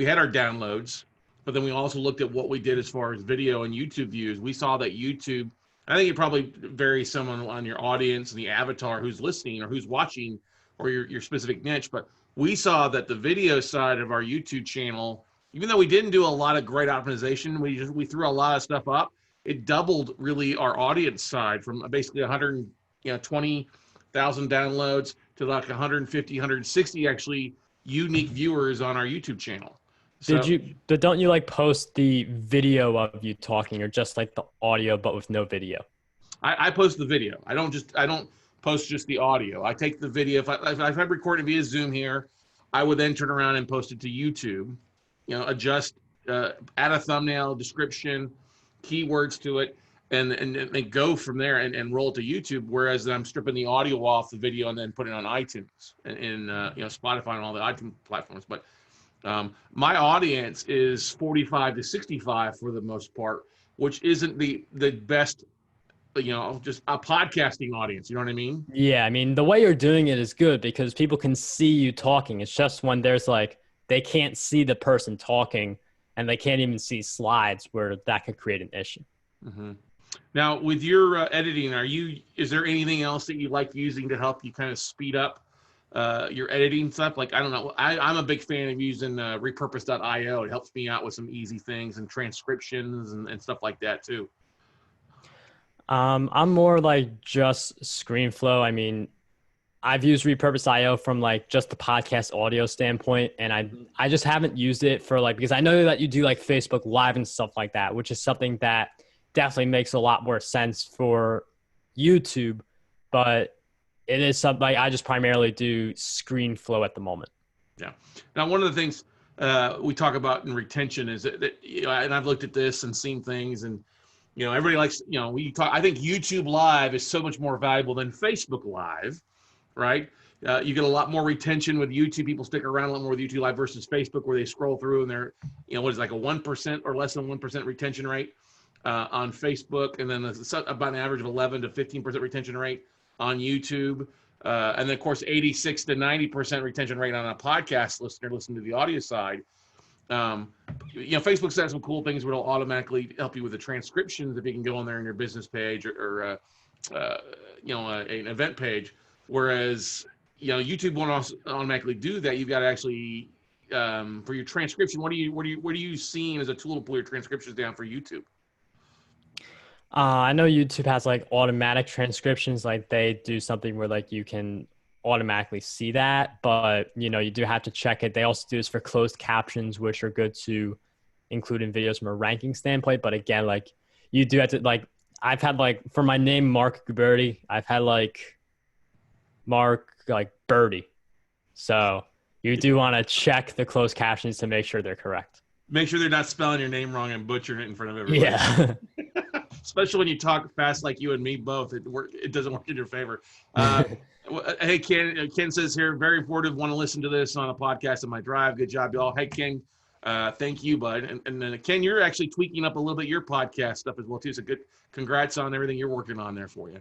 had our downloads, but then we also looked at what we did as far as video and YouTube views. We saw that YouTube, I think it probably varies some on your audience and the avatar who's listening or who's watching, or your specific niche. But we saw that the video side of our YouTube channel, even though we didn't do a lot of great optimization, we threw a lot of stuff up. It doubled really our audience side from basically 120,000 downloads to like 150, 160 actually unique viewers on our YouTube channel. So, don't you like post the video of you talking, or just like the audio but with no video? I post the video. I don't post just the audio. I take the video. If I'm recording via Zoom here, I would then turn around and post it to YouTube. Adjust, add a thumbnail, description, keywords to it, and go from there and roll it to YouTube. Whereas I'm stripping the audio off the video and then putting it on iTunes and Spotify and all the iTunes platforms. But my audience is 45 to 65 for the most part, which isn't the best just a podcasting audience. You know what I mean? Yeah, I mean, the way you're doing it is good because people can see you talking. It's just when there's like, they can't see the person talking and they can't even see slides where that could create an issue. Mm-hmm. Now, with your editing, is there anything else that you like using to help you kind of speed up your editing stuff? Like, I don't know, I'm a big fan of using repurpose.io. It helps me out with some easy things and transcriptions and stuff like that too. I'm more like just ScreenFlow. I mean, I've used Repurpose.io from like just the podcast audio standpoint, and I just haven't used it for like, because I know that you do like Facebook Live and stuff like that, which is something that definitely makes a lot more sense for YouTube, but it is something like I just primarily do ScreenFlow at the moment. Yeah. Now, one of the things we talk about in retention is that and I've looked at this and seen things, and everybody likes, I think YouTube Live is so much more valuable than Facebook Live, right? You get a lot more retention with YouTube. People stick around a lot more with YouTube Live versus Facebook, where they scroll through and they're, what is it, like a 1% or less than 1% retention rate on Facebook, and then about an average of 11 to 15% retention rate on YouTube. And then, of course, 86 to 90% retention rate on a podcast listener listening to the audio side. Facebook's got some cool things where it'll automatically help you with the transcriptions if you can go on there in your business page or an event page. Whereas, YouTube won't automatically do that. You've got to actually, for your transcription, what are you seeing as a tool to pull your transcriptions down for YouTube? I know YouTube has like automatic transcriptions, like they do something where like you can automatically see that, but you do have to check it. They also do this for closed captions, which are good to include in videos from a ranking standpoint. But again, like you do have to, like, I've had like, for my name, Marc Guberti, I've had like Marc like Birdie. So you do want to check the closed captions to make sure they're correct. Make sure they're not spelling your name wrong and butchering it in front of everybody. Yeah. Especially when you talk fast like you and me both. It doesn't work in your favor. Hey, Ken says here, very informative. Want to listen to this on a podcast on my drive. Good job, y'all. Hey, Ken, thank you, bud. And then, Ken, you're actually tweaking up a little bit your podcast stuff as well, too. So good. Congrats on everything you're working on there for you.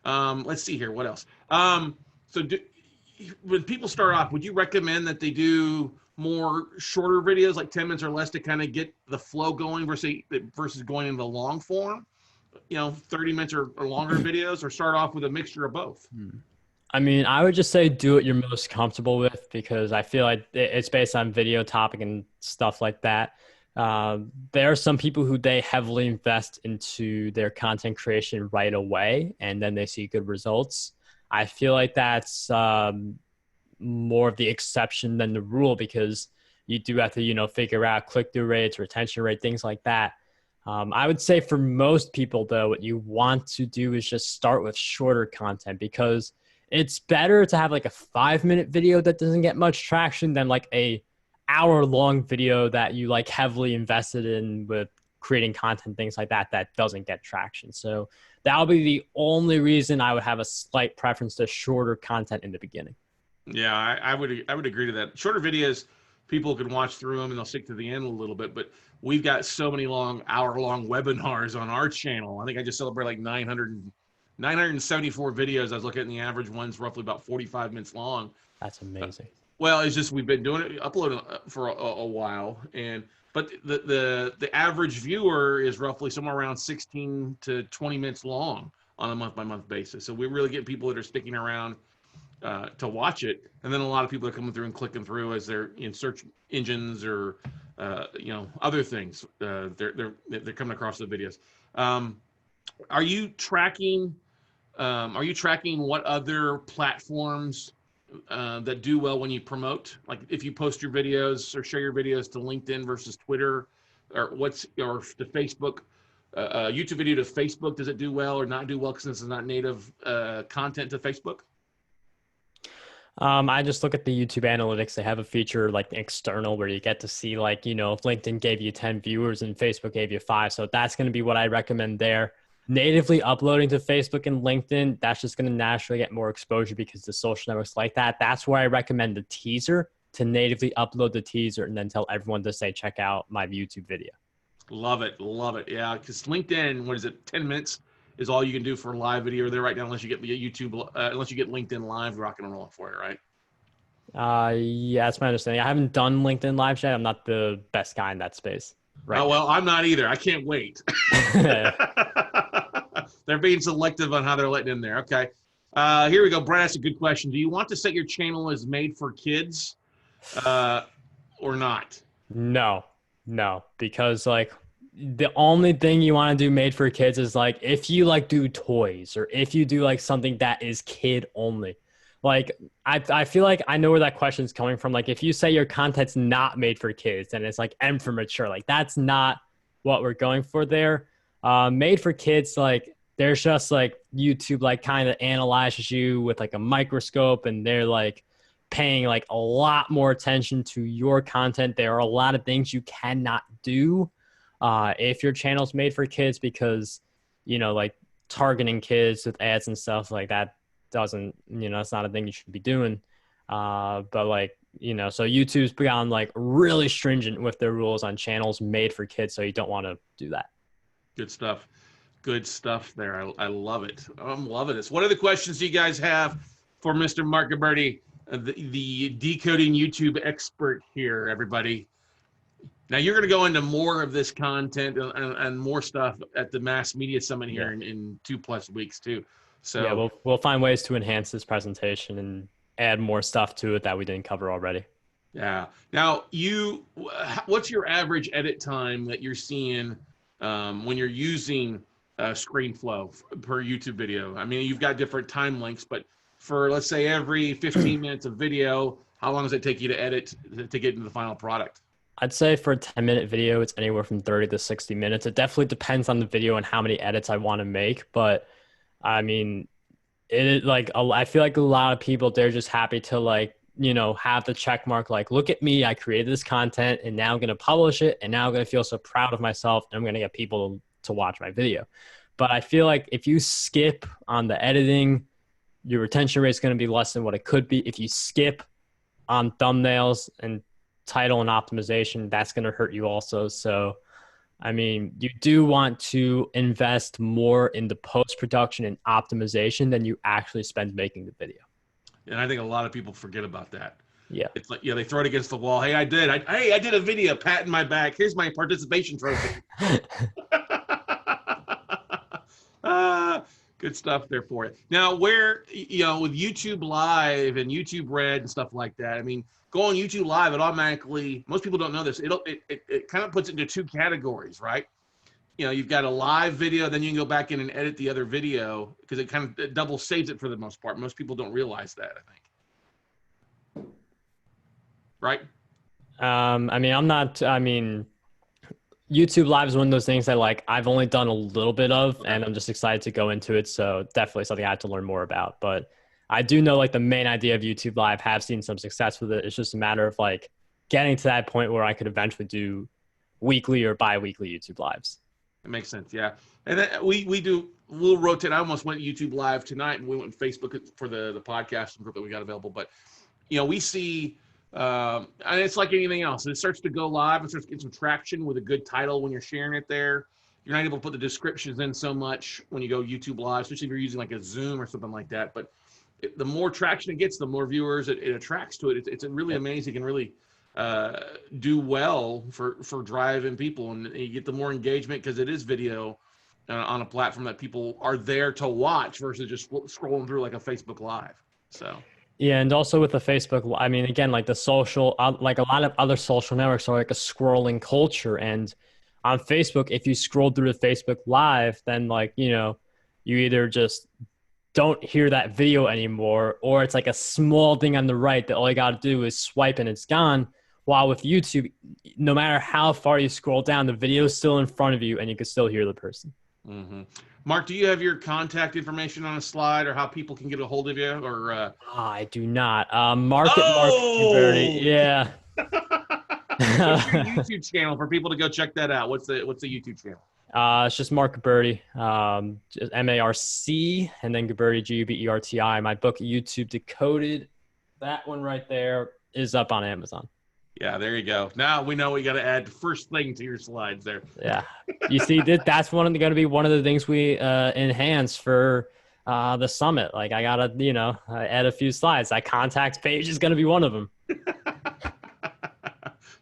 Let's see here. What else? When people start off, would you recommend that they do more shorter videos, like 10 minutes or less, to kind of get the flow going versus going into the long form? 30 minutes or longer videos, or start off with a mixture of both? I mean, I would just say do what you're most comfortable with, because I feel like it's based on video topic and stuff like that. There are some people who they heavily invest into their content creation right away, and then they see good results. I feel like that's more of the exception than the rule, because you do have to, figure out click-through rates, retention rate, things like that. I would say for most people, though, what you want to do is just start with shorter content, because it's better to have like a 5-minute video that doesn't get much traction than like a hour-long video that you like heavily invested in with creating content, things like that, that doesn't get traction. So that would be the only reason I would have a slight preference to shorter content in the beginning. Yeah, I would agree to that. Shorter videos, people can watch through them and they'll stick to the end a little bit, but we've got so many hour-long webinars on our channel. I think I just celebrated like 974 videos. I was looking at, the average one's roughly about 45 minutes long. That's amazing. Well, it's just, we've been doing it, uploading for a while, but the average viewer is roughly somewhere around 16 to 20 minutes long on a month-by-month basis. So we really get people that are sticking around to watch it, and then a lot of people are coming through and clicking through as they're in search engines or other things. They're coming across the videos. Are you tracking what other platforms that do well when you promote? Like if you post your videos or share your videos to LinkedIn versus Twitter, or to Facebook, YouTube video to Facebook, does it do well or not do well because this is not native content to Facebook? I just look at the YouTube analytics. They have a feature like external where you get to see like, if LinkedIn gave you 10 viewers and Facebook gave you 5. So that's going to be what I recommend there. Natively uploading to Facebook and LinkedIn, that's just going to naturally get more exposure because the social networks like that. That's where I recommend the teaser, to natively upload the teaser and then tell everyone to say, check out my YouTube video. Love it. Yeah, because LinkedIn, 10 minutes is all you can do for live video there right now, unless you get YouTube, unless you get LinkedIn Live rocking and rolling for it, right? Yeah, that's my understanding. I haven't done LinkedIn Live chat. I'm not the best guy in that space right Oh, now. well, I'm not either. I can't wait. They're being selective on how they're letting in there. Okay. Here we go. Brad asked a good question. Do you want to set your channel as made for kids or not? No, because like the only thing you want to do made for kids is like if you like do toys or if you do like something that is kid only. Like I feel like I know where that question is coming from. Like if you say your content's not made for kids and it's like M for mature, like that's not what we're going for there. Made for kids, like there's just like YouTube like kind of analyzes you with like a microscope and they're like paying like a lot more attention to your content. There are a lot of things you cannot do if your channel's made for kids because, you know, like targeting kids with ads and stuff like that doesn't, you know, it's not a thing you should be doing. But like, you know, so YouTube's gone like really stringent with their rules on channels made for kids. So you don't want to do that. Good stuff. Good stuff there. I love it. I'm loving this. What other questions do you guys have for Mr. Marc Guberti, the decoding YouTube expert here, everybody? Now you're going to go into more of this content and more stuff at the Mass Media Summit here in 2+ weeks too. So yeah, we'll find ways to enhance this presentation and add more stuff to it that we didn't cover already. Yeah. Now what's your average edit time that you're seeing when you're using ScreenFlow per YouTube video? I mean, you've got different time lengths, but for let's say every 15 minutes of video, how long does it take you to edit to get into the final product? I'd say for a 10-minute video, it's anywhere from 30 to 60 minutes. It definitely depends on the video and how many edits I want to make. But I mean, it like I feel like a lot of people, they're just happy to like, you know, have the check mark, like, look at me, I created this content and now I'm going to publish it. And now I'm going to feel so proud of myself and I'm going to get people to watch my video. But I feel like if you skip on the editing, your retention rate is going to be less than what it could be. If you skip on thumbnails and title and optimization, that's going to hurt you also. So, I mean, you do want to invest more in the post-production and optimization than you actually spend making the video. And I think a lot of people forget about that. Yeah. It's like, they throw it against the wall. Hey, I did a video, pat in my back. Here's my participation trophy. Good stuff there for it. Now, where, you know, with YouTube Live and YouTube Red and stuff like that, I mean, go on YouTube Live, it automatically, most people don't know this, it kind of puts it into two categories, right? You know, you've got a live video, then you can go back in and edit the other video because it kind of double saves it for the most part. Most people don't realize that, I think. Right? I mean, YouTube Live is one of those things that like I've only done a little bit of, and I'm just excited to go into it. So definitely something I have to learn more about. But I do know like the main idea of YouTube Live, have seen some success with it. It's just a matter of like getting to that point where I could eventually do weekly or bi-weekly YouTube Lives. It makes sense, yeah. And then we'll rotate. I almost went YouTube Live tonight, and we went Facebook for the podcast group that we got available. But, you know, we see, and it's like anything else. It starts to go live and starts to get some traction with a good title when you're sharing it there. You're not able to put the descriptions in so much when you go YouTube Live, especially if you're using like a Zoom or something like that. But the more traction it gets, the more viewers it attracts to it. It's really amazing and really do well for driving people, and you get the more engagement because it is video on a platform that people are there to watch versus just scrolling through like a Facebook Live. So yeah, and also with the Facebook, I mean, again, like the social, like a lot of other social networks are like a scrolling culture, and on Facebook, if you scroll through the Facebook Live, then like, you know, you either just don't hear that video anymore, or it's like a small thing on the right that all you got to do is swipe and it's gone. While with YouTube, no matter how far you scroll down, the video is still in front of you and you can still hear the person. Mm-hmm. Mark, do you have your contact information on a slide or how people can get a hold of you? Or I do not. Mark Guberti. Yeah. What's your YouTube channel for people to go check that out? What's the YouTube channel? It's just Marc Guberti, just MARC, and then Guberti, Guberti. My book, YouTube Decoded, that one right there is up on Amazon. Yeah, there you go. Now we know we got to add the first thing to your slides there. Yeah. You see, that's going to be one of the things we enhance for the summit. Like I got to, add a few slides. That contacts page is going to be one of them.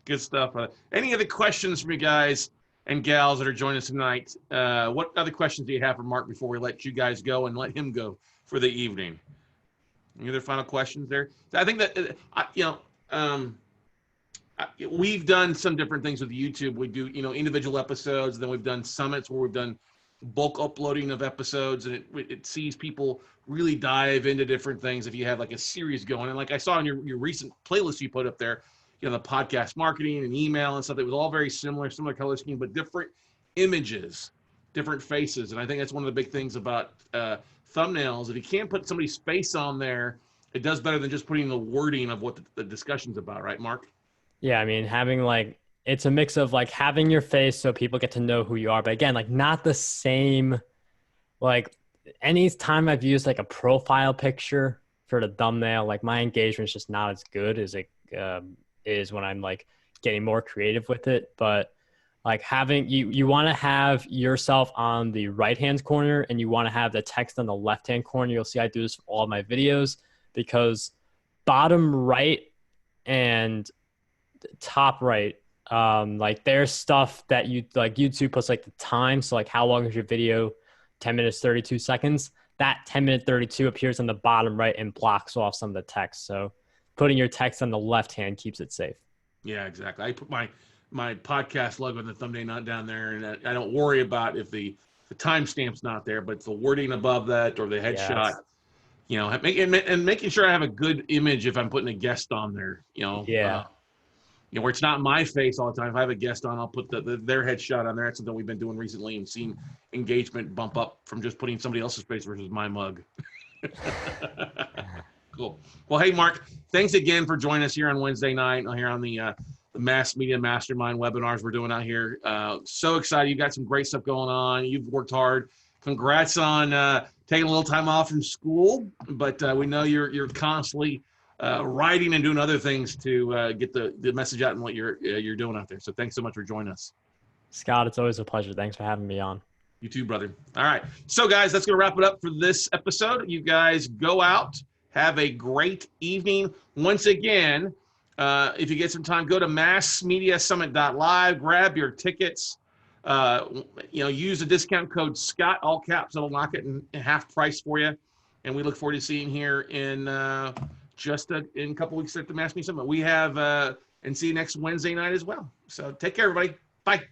Good stuff. Any other questions from you guys and gals that are joining us tonight? What other questions do you have for Mark before we let you guys go and let him go for the evening? Any other final questions there? I think that, we've done some different things with YouTube. We do, individual episodes. Then we've done summits where we've done bulk uploading of episodes, and it sees people really dive into different things if you have like a series going. And like I saw in your recent playlist you put up there, the podcast marketing and email and stuff, it was all very similar color scheme, but different images, different faces. And I think that's one of the big things about thumbnails. If you can't put somebody's face on there, it does better than just putting the wording of what the discussion's about, right, Mark? Yeah, I mean, it's a mix of like having your face so people get to know who you are. But again, like not the same, like any time I've used like a profile picture for the thumbnail, like my engagement is just not as good as it is when I'm like getting more creative with it. But like having, you want to have yourself on the right-hand corner and you want to have the text on the left-hand corner. You'll see I do this for all my videos because bottom right and top right, like there's stuff that YouTube puts like the time. So like how long is your video? 10 minutes, 32 seconds. That 10-minute 32 appears on the bottom right and blocks off some of the text. So putting your text on the left hand keeps it safe. Yeah, exactly. I put my podcast logo in the thumbnail not down there, and I don't worry about if the timestamp's not there, but the wording above that or the headshot, and making sure I have a good image if I'm putting a guest on there, Yeah. Where it's not my face all the time. If I have a guest on, I'll put their headshot on there. That's something we've been doing recently and seen engagement bump up from just putting somebody else's face versus my mug. Cool. Well, hey, Mark, thanks again for joining us here on Wednesday night here on the Mass Media Mastermind webinars we're doing out here. So excited. You've got some great stuff going on. You've worked hard. Congrats on taking a little time off from school, but we know you're constantly writing and doing other things to get the message out and what you're doing out there. So thanks so much for joining us. Scott, it's always a pleasure. Thanks for having me on. You too, brother. All right. So guys, that's going to wrap it up for this episode. You guys go out, have a great evening. Once again, if you get some time, go to massmediasummit.live, grab your tickets, use the discount code Scott, all caps. It'll knock it in half price for you. And we look forward to seeing you here in in a couple weeks at the Mass Media Summit. We have, and see you next Wednesday night as well. So take care, everybody. Bye.